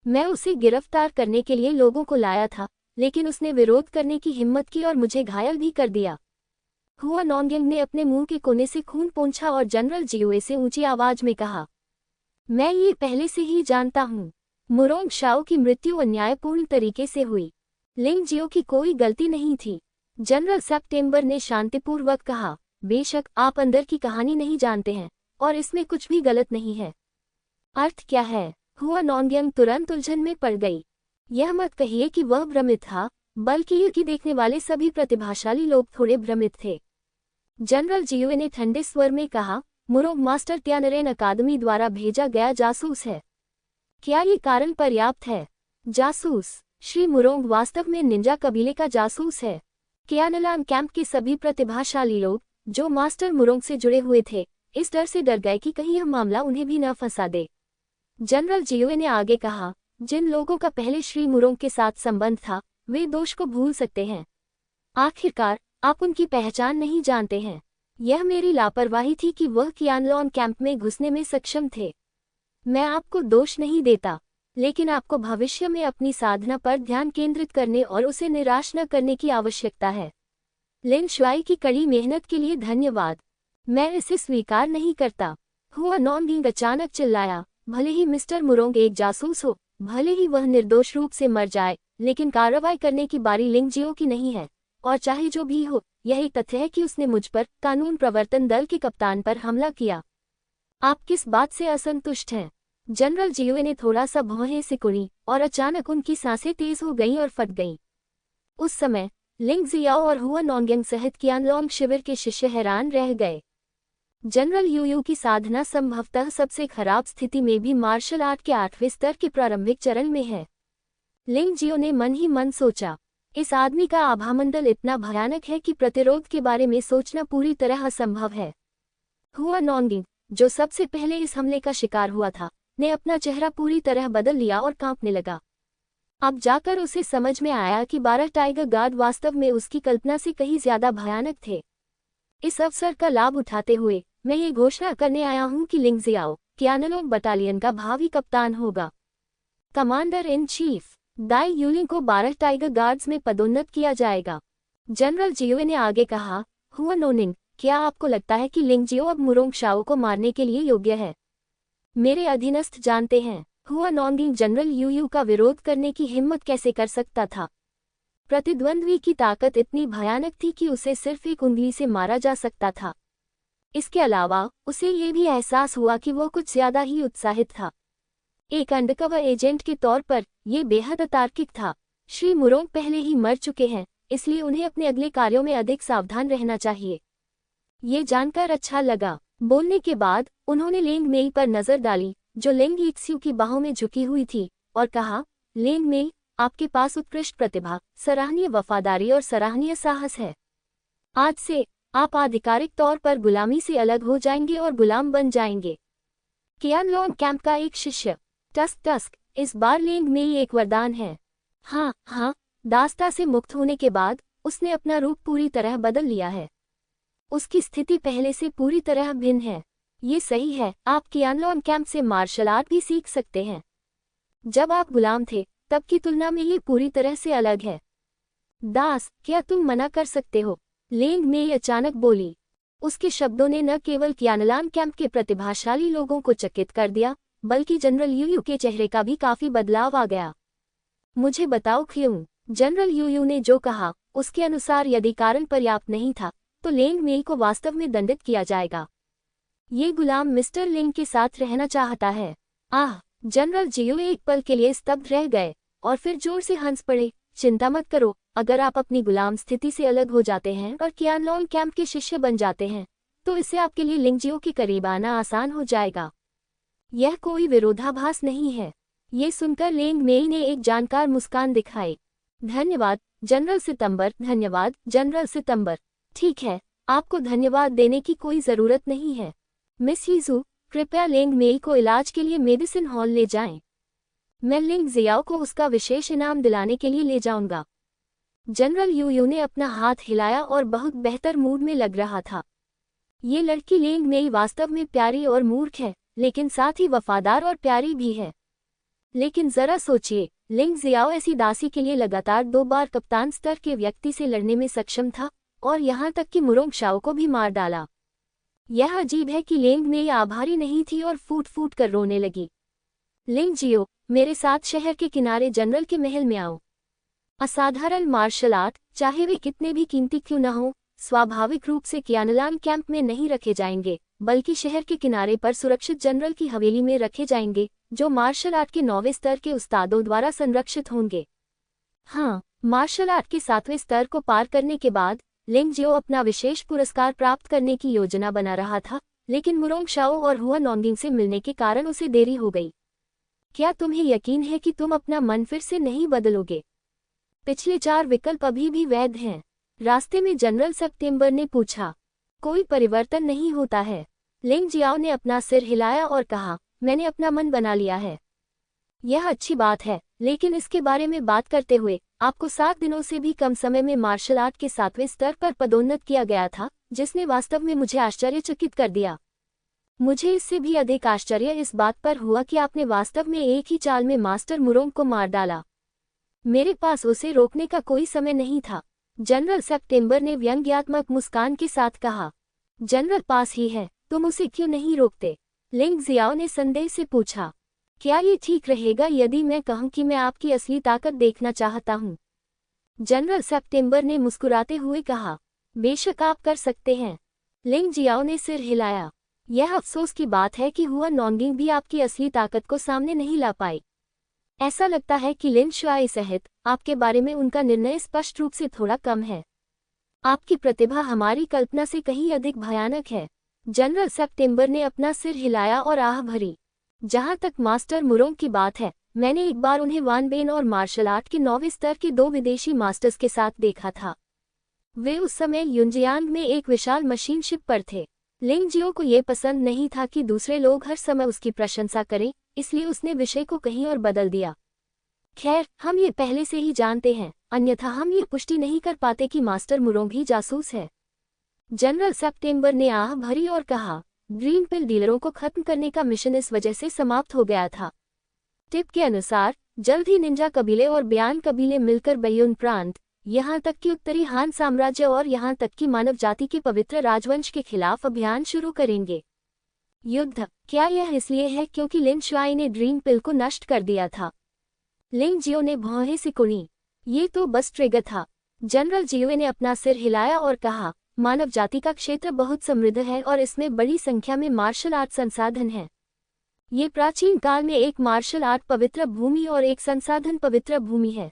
मैं उसे गिरफ्तार करने के लिए लोगों को लाया था, लेकिन उसने विरोध करने की हिम्मत की और मुझे घायल भी कर दिया। हुआ नॉन्गिंग ने अपने मुंह के कोने से खून पोंछा और जनरल जियोए से ऊंची आवाज में कहा, मैं ये पहले से ही जानता हूँ। मुरोंग शाओ की मृत्यु अन्यायपूर्ण तरीके से हुई। लिंग जियो की कोई गलती नहीं थी। जनरल सेप्टेम्बर ने शांतिपूर्वक कहा, बेशक आप अंदर की कहानी नहीं जानते हैं और इसमें कुछ भी गलत नहीं है। अर्थ क्या है? हुआ नॉन्गिंग तुरंत उलझन में पड़ गई। यह मत कहिए कि वह भ्रमित था, बल्कि ये कि देखने वाले सभी प्रतिभाशाली लोग थोड़े भ्रमित थे। जनरल जियोए ने ठंडे स्वर में कहा, मुरोंग मास्टर त्यानरेन अकादमी द्वारा भेजा गया जासूस है। क्या ये कारण पर्याप्त है? जासूस? श्री मुरोंग वास्तव में निंजा कबीले का जासूस है। कियानलान कैंप के सभी प्रतिभाशाली लोग जो मास्टर मुरोंग से जुड़े हुए थे, इस डर से डर गए कि कहीं यह मामला उन्हें भी न फंसा दे। जनरल जियोए ने आगे कहा, जिन लोगों का पहले श्री मुरोंग के साथ संबंध था, वे दोष को भूल सकते हैं। आखिरकार आप उनकी पहचान नहीं जानते हैं। यह मेरी लापरवाही थी कि वह कियानलॉन कैंप में घुसने में सक्षम थे। मैं आपको दोष नहीं देता, लेकिन आपको भविष्य में अपनी साधना पर ध्यान केंद्रित करने और उसे निराश न करने की आवश्यकता है। लिन शुआई की कड़ी मेहनत के लिए धन्यवाद। मैं इसे स्वीकार नहीं करता। हुआ नॉन्गिंग अचानक चिल्लाया, भले ही मिस्टर मुरोंग एक जासूस हो, भले ही वह निर्दोष रूप से मर जाए, लेकिन कार्रवाई करने की बारी लिंग जियो की नहीं है। और चाहे जो भी हो, यह एक तथ्य है कि उसने मुझ पर, कानून प्रवर्तन दल के कप्तान पर हमला किया। आप किस बात से असंतुष्ट हैं? जनरल जियोए ने थोड़ा सा भौहें सिकुड़ी और अचानक उनकी सांसें तेज हो गईं और फट गईं। उस समय लिंग जियाओ और हुआ नॉन्गिंग सहित कियानलॉन्ग शिविर के शिष्य हैरान रह गए। जनरल यूयू की साधना संभवतः सबसे खराब स्थिति में भी मार्शल आर्ट के 8वें स्तर के प्रारंभिक चरण में है। लिंग जियो ने मन ही मन सोचा, इस आदमी का आभामंडल इतना भयानक है कि प्रतिरोध के बारे में सोचना पूरी तरह असंभव है। हुआ नॉन्गिंग, जो सबसे पहले इस हमले का शिकार हुआ था, ने अपना चेहरा पूरी तरह बदल लिया और कांपने लगा। अब जाकर उसे समझ में आया कि 12 टाइगर गार्ड वास्तव में उसकी कल्पना से कहीं ज्यादा भयानक थे। इस अवसर का लाभ उठाते हुए मैं ये घोषणा करने आया हूं कि लिंग जियाओ कियानलॉन्ग बटालियन का भावी कप्तान होगा। कमांडर इन चीफ दाई यूलिंग को 12 टाइगर गार्ड्स में पदोन्नत किया जाएगा। जनरल जियो ने आगे कहा, हुआ नोनिंग, क्या आपको लगता है कि लिंग जियो अब मुरोंग शाओ को मारने के लिए योग्य है? मेरे अधीनस्थ जानते हैं, हुआ नोंगिंग जनरल यूयू का विरोध करने की हिम्मत कैसे कर सकता था। प्रतिद्वंद्वी की ताकत इतनी भयानक थी कि उसे सिर्फ एक उंगली से मारा जा सकता था। इसके अलावा उसे ये भी एहसास हुआ कि वो कुछ ज्यादा ही उत्साहित था। एक अंडरकवर एजेंट के तौर पर यह बेहद अतार्किक था। श्री मुरोंग पहले ही मर चुके हैं, इसलिए उन्हें अपने अगले कार्यों में अधिक सावधान रहना चाहिए। ये जानकर अच्छा लगा। बोलने के बाद उन्होंने लेंग मेई पर नजर डाली, जो लेंग यीक्स्यू की बाहों में झुकी हुई थी, और कहा, लेंग मेई, आपके पास उत्कृष्ट प्रतिभा, सराहनीय वफादारी और सराहनीय साहस है। आज से आप आधिकारिक तौर पर गुलामी से अलग हो जाएंगे और गुलाम बन जाएंगे। कियानलोंग कैंप का एक शिष्य। टस्क, इस बार लेंग मेई एक वरदान है। हाँ, दास्ता से मुक्त होने के बाद उसने अपना रूप पूरी तरह बदल लिया है। उसकी स्थिति पहले से पूरी तरह भिन्न है। ये सही है, आप कियानलोंग कैंप से मार्शल आर्ट भी सीख सकते हैं। जब आप गुलाम थे तब की तुलना में ये पूरी तरह से अलग है। दास, क्या तुम मना कर सकते हो? लेंग मेई अचानक बोली। उसके शब्दों ने न केवल कियानलोंग कैंप के प्रतिभाशाली लोगों को चकित कर दिया, बल्कि जनरल यूयू के चेहरे का भी काफी बदलाव आ गया। मुझे बताओ क्यों? जनरल यूयू ने जो कहा उसके अनुसार यदि कारण पर्याप्त नहीं था तो लेंग मेई को वास्तव में दंडित किया जाएगा। ये गुलाम मिस्टर लिंग के साथ रहना चाहता है। जनरल जियो एक पल के लिए स्तब्ध रह गए और फिर जोर से हंस पड़े। चिंता मत करो, अगर आप अपनी गुलाम स्थिति से अलग हो जाते हैं और कियानलोंग कैंप के शिष्य बन जाते हैं तो इससे आपके लिए लिंग जियो के करीब आना आसान हो जाएगा। यह कोई विरोधाभास नहीं है। ये सुनकर लेंग मेई ने एक जानकार मुस्कान दिखाई। धन्यवाद जनरल सितंबर, धन्यवाद जनरल सितंबर। ठीक है, आपको धन्यवाद देने की कोई जरूरत नहीं है। मिस यीजू, कृपया लेंग मेई को इलाज के लिए मेडिसिन हॉल ले जाएं। मैं लिंग जियाओ को उसका विशेष इनाम दिलाने के लिए ले जाऊंगा। जनरल यूयू ने अपना हाथ हिलाया और बहुत बेहतर मूड में लग रहा था। ये लड़की लेंग मेई वास्तव में प्यारी और मूर्ख है, लेकिन साथ ही वफादार और प्यारी भी है। लेकिन जरा सोचिए, लिंग जियाओ ऐसी दासी के लिए लगातार 2 बार कप्तान स्तर के व्यक्ति से लड़ने में सक्षम था और यहाँ तक कि मुरोंग शाओ को भी मार डाला। यह अजीब है कि लेंग मेई आभारी नहीं थी और फूट फूट कर रोने लगी। लिंग जियो, मेरे साथ शहर के किनारे जनरल के महल में आओ। असाधारण मार्शल आर्ट, चाहे वे कितने भी कीमती क्यों न हो, स्वाभाविक रूप से कियानलोंग कैंप में नहीं रखे जाएंगे, बल्कि शहर के किनारे पर सुरक्षित जनरल की हवेली में रखे जाएंगे, जो मार्शल आर्ट के 9वें स्तर के उस्तादों द्वारा संरक्षित होंगे। मार्शल आर्ट के 7वें स्तर को पार करने के बाद लिंग जियो अपना विशेष पुरस्कार प्राप्त करने की योजना बना रहा था, लेकिन मुरोंग शाओ और हुआ नोंगिंग से मिलने के कारण उसे देरी हो गई। क्या तुम्हें यकीन है कि तुम अपना मन फिर से नहीं बदलोगे? पिछले 4 विकल्प अभी भी वैध हैं। रास्ते में जनरल सितंबर ने पूछा। कोई परिवर्तन नहीं होता है। लिंग जियाओ ने अपना सिर हिलाया और कहा, मैंने अपना मन बना लिया है। यह अच्छी बात है, लेकिन इसके बारे में बात करते हुए आपको 7 दिनों से भी कम समय में मार्शल आर्ट के 7वें स्तर पर पदोन्नत किया गया था, जिसने वास्तव में मुझे आश्चर्यचकित कर दिया। मुझे इससे भी अधिक आश्चर्य इस बात पर हुआ कि आपने वास्तव में एक ही चाल में मास्टर मुरोंग को मार डाला। मेरे पास उसे रोकने का कोई समय नहीं था। जनरल सितंबर ने व्यंग्यात्मक मुस्कान के साथ कहा। जनरल पास ही है, तुम उसे क्यों नहीं रोकते? लिंग जियाओ ने संदेह से पूछा। क्या ये ठीक रहेगा यदि मैं कहूं कि मैं आपकी असली ताकत देखना चाहता हूं? जनरल सितंबर ने मुस्कुराते हुए कहा, बेशक आप कर सकते हैं। लिंग जियाओ ने सिर हिलाया। यह अफसोस की बात है कि हुआ नोंगिंग भी आपकी असली ताकत को सामने नहीं ला पाई। ऐसा लगता है कि लिन शुआई सहित आपके बारे में उनका निर्णय स्पष्ट रूप से थोड़ा कम है। आपकी प्रतिभा हमारी कल्पना से कहीं अधिक भयानक है। जनरल सितंबर ने अपना सिर हिलाया और आह भरी। जहां तक मास्टर मुरोंग की बात है, मैंने एक बार उन्हें वान बेन और मार्शल आर्ट के 9वें स्तर के 2 विदेशी मास्टर्स के साथ देखा था। वे उस समय युनजियांग में एक विशाल मशीन शिप पर थे। लिंग जियो को ये पसंद नहीं था कि दूसरे लोग हर समय उसकी प्रशंसा करें, इसलिए उसने विषय को कहीं और बदल दिया। खैर, हम ये पहले से ही जानते हैं, अन्यथा हम ये पुष्टि नहीं कर पाते कि मास्टर मुरोंग ही जासूस है। जनरल सितंबर ने आह भरी और कहा, ग्रीन पिल डीलरों को खत्म करने का मिशन इस वजह से समाप्त हो गया था। टिप के अनुसार जल्द ही निंजा कबीले और बयान कबीले मिलकर बयून प्रांत, यहाँ तक कि उत्तरी हान साम्राज्य और यहाँ तक कि मानव जाति के पवित्र राजवंश के खिलाफ अभियान शुरू करेंगे। युद्ध, क्या यह इसलिए है क्योंकि लिन शुआई ने ड्रीम पिल को नष्ट कर दिया था? लिंग जियो ने भौहें सिकुड़ी। ये तो बस ट्रिगर था। जनरल जियो ने अपना सिर हिलाया और कहा, मानव जाति का क्षेत्र बहुत समृद्ध है और इसमें बड़ी संख्या में मार्शल आर्ट संसाधन हैं। ये प्राचीन काल में एक मार्शल आर्ट पवित्र भूमि और एक संसाधन पवित्र भूमि है।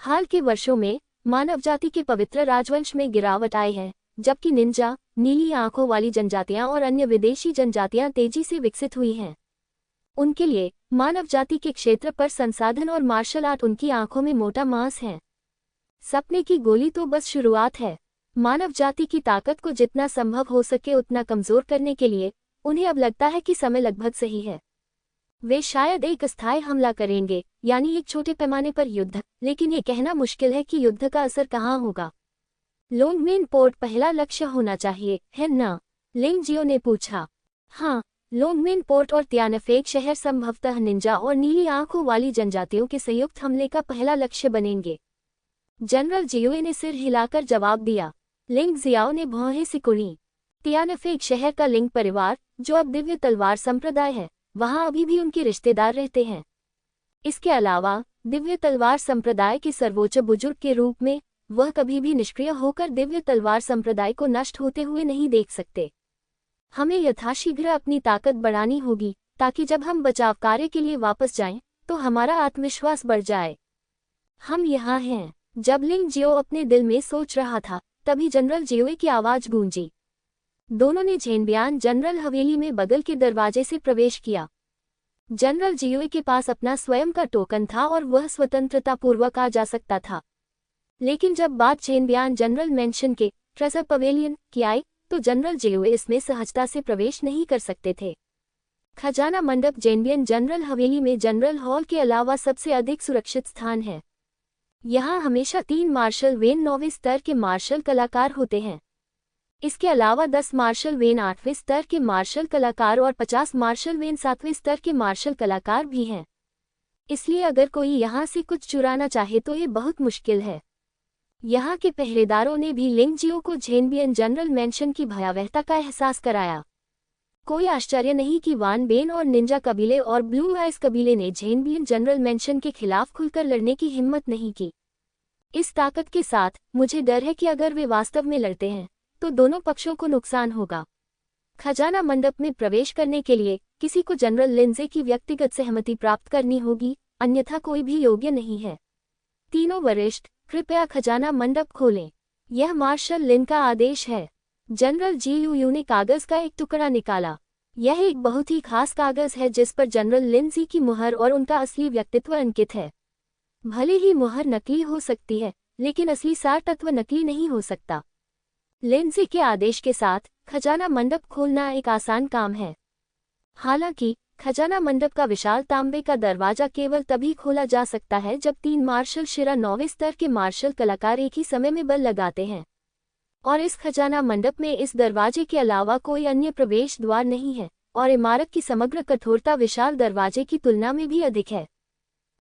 हाल के वर्षों में मानव जाति के पवित्र राजवंश में गिरावट आई है, जबकि निंजा, नीली आंखों वाली जनजातियां और अन्य विदेशी जनजातियां तेजी से विकसित हुई हैं। उनके लिए मानव जाति के क्षेत्र पर संसाधन और मार्शल आर्ट उनकी आंखों में मोटा मांस है। सपने की गोली तो बस शुरुआत है। मानव जाति की ताकत को जितना संभव हो सके उतना कमजोर करने के लिए उन्हें अब लगता है कि समय लगभग सही है। वे शायद एक अस्थायी हमला करेंगे, यानी एक छोटे पैमाने पर युद्ध, लेकिन ये कहना मुश्किल है कि युद्ध का असर कहाँ होगा। लोंगमेन पोर्ट पहला लक्ष्य होना चाहिए, है ना? लिंग जियो ने पूछा। हाँ, लोंगमेन पोर्ट और तियानफेक शहर संभवतः निंजा और नीली आंखों वाली जनजातियों के संयुक्त हमले का पहला लक्ष्य बनेंगे। जनरल जियो ने सिर हिलाकर जवाब दिया। लिंग जियाओ ने भौहें सिकुड़ी। तियानफेक शहर का लिंग परिवार, जो अब दिव्य तलवार संप्रदाय है, वहां अभी भी उनके रिश्तेदार रहते हैं। इसके अलावा दिव्य तलवार संप्रदाय के सर्वोच्च बुजुर्ग के रूप में वह कभी भी निष्क्रिय होकर दिव्य तलवार संप्रदाय को नष्ट होते हुए नहीं देख सकते। हमें यथाशीघ्र अपनी ताकत बढ़ानी होगी ताकि जब हम बचाव कार्य के लिए वापस जाएं तो हमारा आत्मविश्वास बढ़ जाए। हम यहाँ हैं। जब लिंग जियो अपने दिल में सोच रहा था, तभी जनरल जियो की आवाज गूंजी। दोनों ने झेनबियान जनरल हवेली में बगल के दरवाजे से प्रवेश किया। जनरल जियो के पास अपना स्वयं का टोकन था और वह स्वतंत्रतापूर्वक आ जा सकता था। लेकिन जब बात झेनबियान जनरल मेंशन के ट्रेजर पवेलियन की आई, तो जनरल जियो इसमें सहजता से प्रवेश नहीं कर सकते थे। खजाना मंडप झेनबियन जनरल हवेली में जनरल हॉल के अलावा सबसे अधिक सुरक्षित स्थान है। यहाँ हमेशा 3 मार्शल वेन 9वें स्तर के मार्शल कलाकार होते हैं। इसके अलावा 10 मार्शल वेन 8वें स्तर के मार्शल कलाकार और 50 मार्शल वेन 7वें स्तर के मार्शल कलाकार भी हैं। इसलिए अगर कोई यहाँ से कुछ चुराना चाहे तो ये बहुत मुश्किल है। यहाँ के पहरेदारों ने भी लिंग जियो को झेनबियन जनरल मेंशन की भयावहता का एहसास कराया। कोई आश्चर्य नहीं कि वान बेन और निंजा कबीले और ब्लू आइस कबीले ने झेनबियन जनरल मेंशन के खिलाफ खुलकर लड़ने की हिम्मत नहीं की। इस ताकत के साथ मुझे डर है कि अगर वे वास्तव में लड़ते हैं तो दोनों पक्षों को नुकसान होगा। खजाना मंडप में प्रवेश करने के लिए किसी को जनरल लिंजे की व्यक्तिगत सहमति प्राप्त करनी होगी, अन्यथा कोई भी योग्य नहीं है। तीनों वरिष्ठ, कृपया खजाना मंडप खोलें। यह मार्शल लिन का आदेश है। जनरल जीयू ने कागज का एक टुकड़ा निकाला। यह एक बहुत ही खास कागज है जिस पर जनरल लिंजी की मुहर और उनका असली व्यक्तित्व अंकित है। भले ही मुहर नकली हो सकती है, लेकिन असली सार तत्व नकली नहीं हो सकता। लिंजी के आदेश के साथ खजाना मंडप खोलना एक आसान काम है। हालांकि खजाना मंडप का विशाल तांबे का दरवाजा केवल तभी खोला जा सकता है जब 3 मार्शल शिरा 9वें स्तर के मार्शल कलाकार एक ही समय में बल लगाते हैं। और इस खजाना मंडप में इस दरवाजे के अलावा कोई अन्य प्रवेश द्वार नहीं है और इमारत की समग्र कठोरता विशाल दरवाजे की तुलना में भी अधिक है।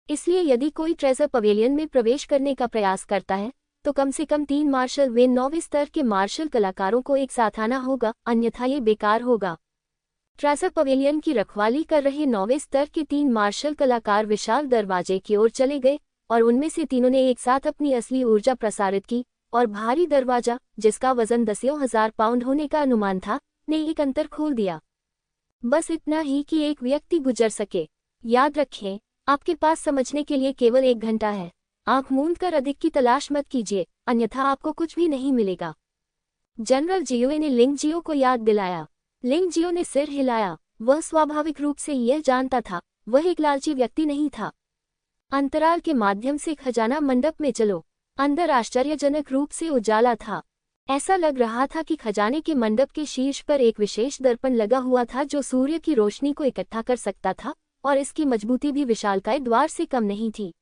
इसलिए यदि कोई ट्रेजर पवेलियन में प्रवेश करने का प्रयास करता है तो कम से कम 3 मार्शल वेन 9वें स्तर के मार्शल कलाकारों को एक साथ आना होगा, अन्यथा ये बेकार होगा। ट्रेजर पवेलियन की रखवाली कर रहे 9वें स्तर के 3 मार्शल कलाकार विशाल दरवाजे की ओर चले गए और उनमें से तीनों ने एक साथ अपनी असली ऊर्जा प्रसारित की और भारी दरवाजा, जिसका वजन 10,000 पाउंड होने का अनुमान था, ने एक अंतर खोल दिया। बस इतना ही कि एक व्यक्ति गुजर सके। याद रखें, आपके पास समझने के लिए केवल 1 घंटा है। आंख मूंद कर अधिक की तलाश मत कीजिए, अन्यथा आपको कुछ भी नहीं मिलेगा। जनरल जियो ने लिंग जियो को याद दिलाया। लिंग जियो ने सिर हिलाया। वह स्वाभाविक रूप से यह जानता था, वह एक लालची व्यक्ति नहीं था। अंतराल के माध्यम से खजाना मंडप में चलो। अंदर आश्चर्यजनक रूप से उजाला था। ऐसा लग रहा था कि खजाने के मंडप के शीर्ष पर एक विशेष दर्पण लगा हुआ था जो सूर्य की रोशनी को इकट्ठा कर सकता था, और इसकी मजबूती भी विशालकाय द्वार से कम नहीं थी।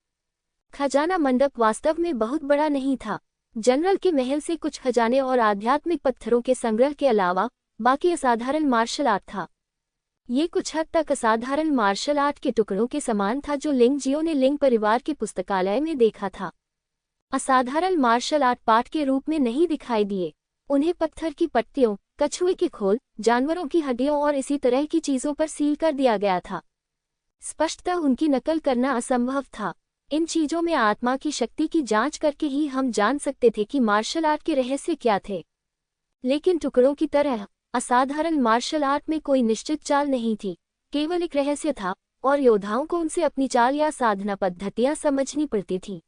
खजाना मंडप वास्तव में बहुत बड़ा नहीं था। जनरल के महल से कुछ खजाने और आध्यात्मिक पत्थरों के संग्रह के अलावा बाकी असाधारण मार्शल आर्ट था। ये कुछ हद तक असाधारण मार्शल आर्ट के टुकड़ों के समान था जो लिंग जियो ने लिंग परिवार के पुस्तकालय में देखा था। असाधारण मार्शल आर्ट पाठ के रूप में नहीं दिखाई दिए। उन्हें पत्थर की पट्टियों, कछुए के खोल, जानवरों की हड्डियों और इसी तरह की चीजों पर सील कर दिया गया था। स्पष्टतः उनकी नकल करना असंभव था। इन चीजों में आत्मा की शक्ति की जांच करके ही हम जान सकते थे कि मार्शल आर्ट के रहस्य क्या थे। लेकिन टुकड़ों की तरह असाधारण मार्शल आर्ट में कोई निश्चित चाल नहीं थी, केवल एक रहस्य था और योद्धाओं को उनसे अपनी चाल या साधना पद्धतियां समझनी पड़ती थी।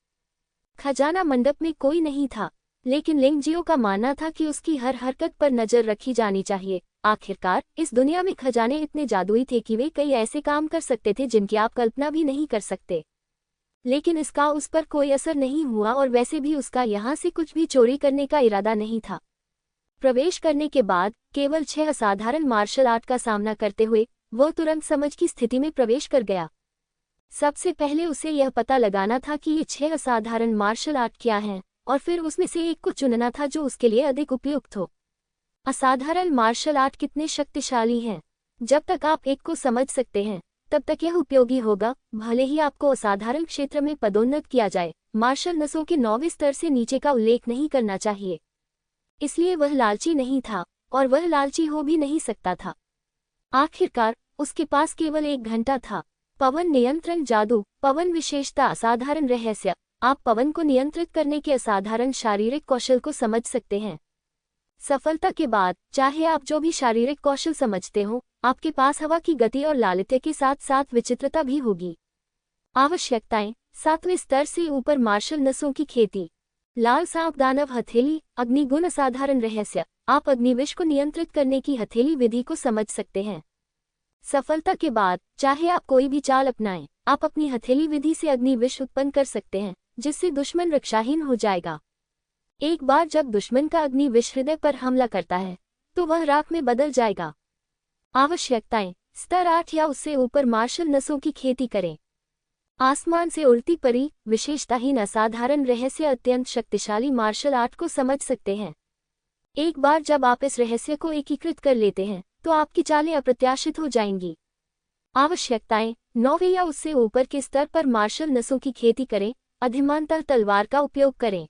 खजाना मंडप में कोई नहीं था, लेकिन लिंगजियो का मानना था कि उसकी हर हरकत पर नजर रखी जानी चाहिए। आखिरकार इस दुनिया में खजाने इतने जादुई थे कि वे कई ऐसे काम कर सकते थे जिनकी आप कल्पना भी नहीं कर सकते। लेकिन इसका उस पर कोई असर नहीं हुआ और वैसे भी उसका यहाँ से कुछ भी चोरी करने का इरादा नहीं था। प्रवेश करने के बाद केवल 6 असाधारण मार्शल आर्ट का सामना करते हुए वह तुरंत समझ की स्थिति में प्रवेश कर गया। सबसे पहले उसे यह पता लगाना था कि ये 6 असाधारण मार्शल आर्ट क्या हैं, और फिर उसमें से एक को चुनना था जो उसके लिए अधिक उपयुक्त हो। असाधारण मार्शल आर्ट कितने शक्तिशाली हैं? जब तक आप एक को समझ सकते हैं तब तक यह उपयोगी होगा, भले ही आपको असाधारण क्षेत्र में पदोन्नत किया जाए। मार्शल नसों के 9वें स्तर से नीचे का उल्लेख नहीं करना चाहिए। इसलिए वह लालची नहीं था और वह लालची हो भी नहीं सकता था। आखिरकार उसके पास केवल 1 घंटा था। पवन नियंत्रण जादू, पवन विशेषता, असाधारण रहस्य। आप पवन को नियंत्रित करने के असाधारण शारीरिक कौशल को समझ सकते हैं। सफलता के बाद चाहे आप जो भी शारीरिक कौशल समझते हो, आपके पास हवा की गति और लालित्य के साथ साथ विचित्रता भी होगी। आवश्यकताएं: 7वें स्तर से ऊपर मार्शल नसों की खेती, लाल सांप दानव हथेली, अग्निगुण, असाधारण रहस्य। आप अग्निविष को नियंत्रित करने की हथेली विधि को समझ सकते हैं। सफलता के बाद चाहे आप कोई भी चाल अपनाएं, आप अपनी हथेली विधि से अग्निविष उत्पन्न कर सकते हैं जिससे दुश्मन रक्षाहीन हो जाएगा। एक बार जब दुश्मन का अग्निविष हृदय पर हमला करता है तो वह राख में बदल जाएगा। आवश्यकताएं: स्तर 8 या उससे ऊपर मार्शल नसों की खेती करें। आसमान से उड़ती परी, विशेषताहीन, असाधारण रहस्य। अत्यंत शक्तिशाली मार्शल आर्ट को समझ सकते हैं। एक बार जब आप इस रहस्य को एकीकृत कर लेते हैं तो आपकी चालें अप्रत्याशित हो जाएंगी। आवश्यकताएं: 9वें या उससे ऊपर के स्तर पर मार्शल नसों की खेती करें। अधिमानतः तलवार का उपयोग करें। ...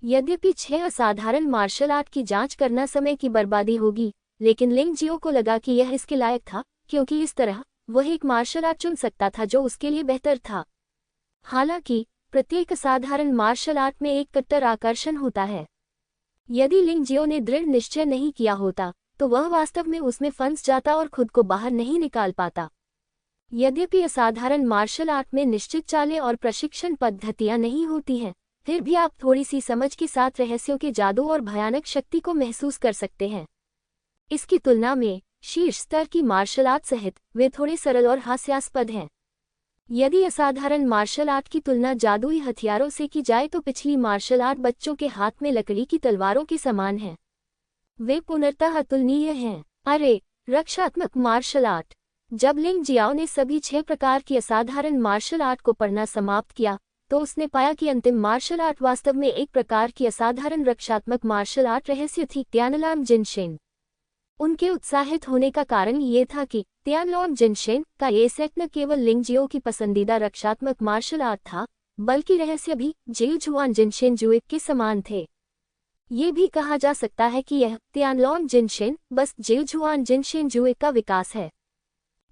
यद्यपि 6 असाधारण मार्शल आर्ट की जांच करना समय की बर्बादी होगी, लेकिन लिंगजियो को लगा कि यह इसके लायक था, क्योंकि इस तरह वह एक मार्शल आर्ट चुन सकता था जो उसके लिए बेहतर था। हालांकि प्रत्येक असाधारण मार्शल आर्ट में एक कट्टर आकर्षण होता है। यदि लिंगजियो ने दृढ़ निश्चय नहीं किया होता तो वह वास्तव में उसमें फंस जाता और खुद को बाहर नहीं निकाल पाता। यद्यपि असाधारण मार्शल आर्ट में निश्चित चालें और प्रशिक्षण पद्धतियां नहीं होती हैं, फिर भी आप थोड़ी सी समझ के साथ रहस्यों के जादू और भयानक शक्ति को महसूस कर सकते हैं। इसकी तुलना में शीर्ष स्तर की मार्शल आर्ट सहित वे थोड़े सरल और हास्यास्पद हैं। यदि असाधारण मार्शल आर्ट की तुलना जादुई हथियारों से की जाए तो पिछली मार्शल आर्ट बच्चों के हाथ में लकड़ी की तलवारों के समान है। वे पूर्णतः अतुलनीय हैं। अरे, रक्षात्मक मार्शल आर्ट। जब लिंगजियाओ ने सभी 6 प्रकार की असाधारण मार्शल आर्ट को पढ़ना समाप्त किया तो उसने पाया कि अंतिम मार्शल आर्ट वास्तव में एक प्रकार की असाधारण रक्षात्मक मार्शल आर्ट रहस्य थी, तियानलांग जिनशेन। उनके उत्साहित होने का कारण ये था कि तियानलांग जिनशेन का ये सेट न केवल लिंगजियो की पसंदीदा रक्षात्मक मार्शल आर्ट था, बल्कि रहस्य भी जियुझुआन जिनशेन जुएक के समान थे। ये भी कहा जा सकता है कि यह तियानलांग जिनशेन बस जियुझुआन जिनशेन जुएक का विकास है।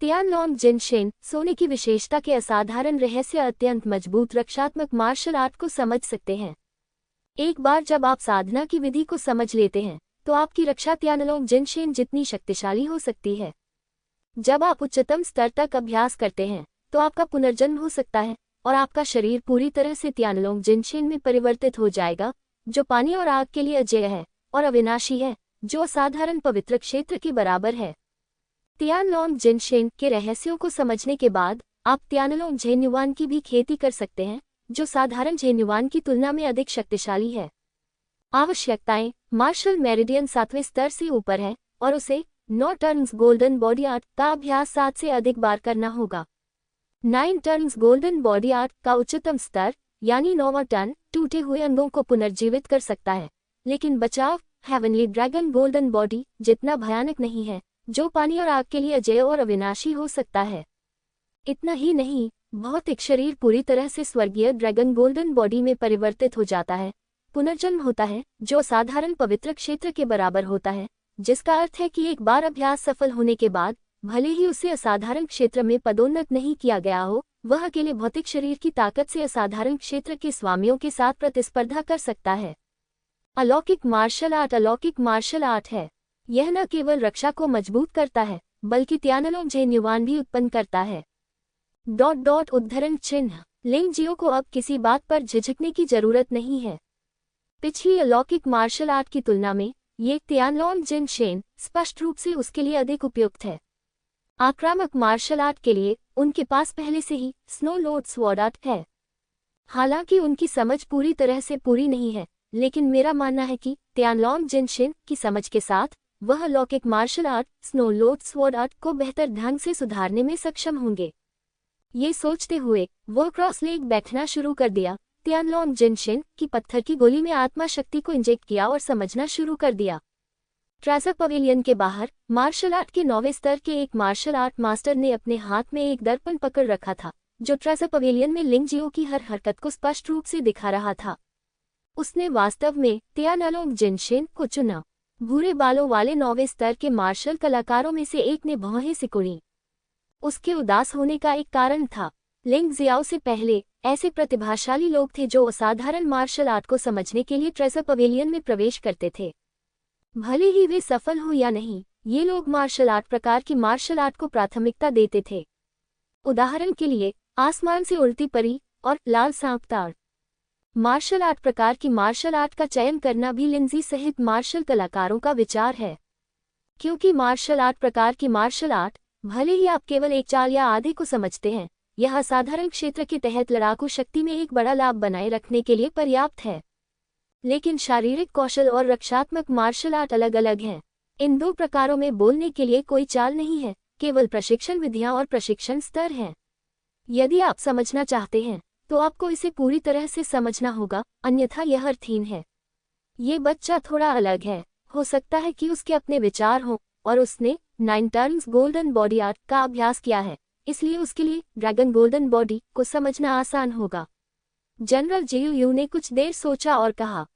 तियानलांग जिनशेन सोने की विशेषता के असाधारण रहस्य अत्यंत मजबूत रक्षात्मक मार्शल आर्ट को समझ सकते हैं। एक बार जब आप साधना की विधि को समझ लेते हैं तो आपकी रक्षा तियानलांग जिनशेन जितनी शक्तिशाली हो सकती है। जब आप उच्चतम स्तर तक अभ्यास करते हैं तो आपका पुनर्जन्म हो सकता है और आपका शरीर पूरी तरह से तियानलांग जिनशेन में परिवर्तित हो जाएगा, जो पानी और आग के लिए अजेय है और अविनाशी है, जो असाधारण पवित्र क्षेत्र के बराबर है। तियानलांग जिनशेन के रहस्यों को समझने के बाद आप तियानलांग झेन्युआन की भी खेती कर सकते हैं, जो साधारण झेन्युआन की तुलना में अधिक शक्तिशाली है। आवश्यकताएं: मार्शल मेरिडियन 7वें स्तर से ऊपर है और उसे 9 टर्न्स गोल्डन बॉडी आर्ट का अभ्यास 7 से अधिक बार करना होगा। 9 टर्न्स गोल्डन बॉडी आर्ट का उच्चतम स्तर यानी 9वां टर्न टूटे हुए अंगों को पुनर्जीवित कर सकता है, लेकिन बचाव हेवनली ड्रैगन गोल्डन बॉडी जितना भयानक नहीं है, जो पानी और आग के लिए अजेय और अविनाशी हो सकता है। इतना ही नहीं, भौतिक शरीर पूरी तरह से स्वर्गीय ड्रैगन गोल्डन बॉडी में परिवर्तित हो जाता है, पुनर्जन्म होता है, जो साधारण पवित्र क्षेत्र के बराबर होता है, जिसका अर्थ है कि एक बार अभ्यास सफल होने के बाद भले ही उसे असाधारण क्षेत्र में पदोन्नत नहीं किया गया हो, वह अकेले भौतिक शरीर की ताकत से असाधारण क्षेत्र के स्वामियों के साथ प्रतिस्पर्धा कर सकता है। अलौकिक मार्शल आर्ट है। यह न केवल रक्षा को मजबूत करता है, बल्कि त्यानलोंग जेन्युआन भी उत्पन्न करता है। उद्धरण चिन्ह। लिंग जियो को अब किसी बात पर झिझकने की जरूरत नहीं है। पिछली अलौकिक मार्शल आर्ट की तुलना में ये त्यानलोंग जिन शेन स्पष्ट रूप से उसके लिए अधिक उपयुक्त है। आक्रामक मार्शल आर्ट के लिए उनके पास पहले से ही स्नो लॉर्ड स्वॉर्ड आर्ट है। हालांकि उनकी समझ पूरी तरह से पूरी नहीं है, लेकिन मेरा मानना है कि त्यानलोंग जिन शेन की समझ के साथ वह अलौकिक martial art snow lord sword art को बेहतर ढंग से सुधारने में सक्षम होंगे। ये सोचते हुए वो क्रॉस लेग बैठना शुरू कर दिया। त्यानलोंग जिनशिन की पत्थर की गोली में आत्मा शक्ति को इंजेक्ट किया और समझना शुरू कर दिया। ट्रेजर पवेलियन के बाहर मार्शल आर्ट के 9वें स्तर के एक मार्शल आर्ट मास्टर ने अपने हाथ में एक दर्पण पकड़ रखा था, जो ट्रेजर पवेलियन में लिंग जियो की हर हरकत को स्पष्ट रूप से दिखा रहा था। उसने वास्तव में त्यानलोंग जिनशिन को चुना। भूरे बालों वाले 9वें स्तर के मार्शल कलाकारों में से एक ने भौहें सिकुड़ी। उसके उदास होने का एक कारण था। लिंग जियाओ से पहले ऐसे प्रतिभाशाली लोग थे जो असाधारण मार्शल आर्ट को समझने के लिए ट्रेजर पवेलियन में प्रवेश करते थे। भले ही वे सफल हो या नहीं, ये लोग मार्शल आर्ट प्रकार की मार्शल आर्ट को प्राथमिकता देते थे। उदाहरण के लिए आसमान से उड़ती परी और लाल सांप ताड़। मार्शल आर्ट प्रकार की मार्शल आर्ट का चयन करना भी लिंजी सहित मार्शल कलाकारों का विचार है, क्योंकि मार्शल आर्ट प्रकार की मार्शल आर्ट, भले ही आप केवल एक चाल या आधे को समझते हैं, यह असाधारण क्षेत्र के तहत लड़ाकू शक्ति में एक बड़ा लाभ बनाए रखने के लिए पर्याप्त है। लेकिन शारीरिक कौशल और रक्षात्मक मार्शल आर्ट अलग अलग हैं। इन दो प्रकारों में बोलने के लिए कोई चाल नहीं है, केवल प्रशिक्षण विधियां और प्रशिक्षण स्तर हैं। यदि आप समझना चाहते हैं तो आपको इसे पूरी तरह से समझना होगा, अन्यथा यह अर्थहीन है। ये बच्चा थोड़ा अलग है, हो सकता है कि उसके अपने विचार हों और उसने 9 टर्न्स गोल्डन बॉडी आर्ट का अभ्यास किया है, इसलिए उसके लिए ड्रैगन गोल्डन बॉडी को समझना आसान होगा। जनरल जेयू ने कुछ देर सोचा और कहा,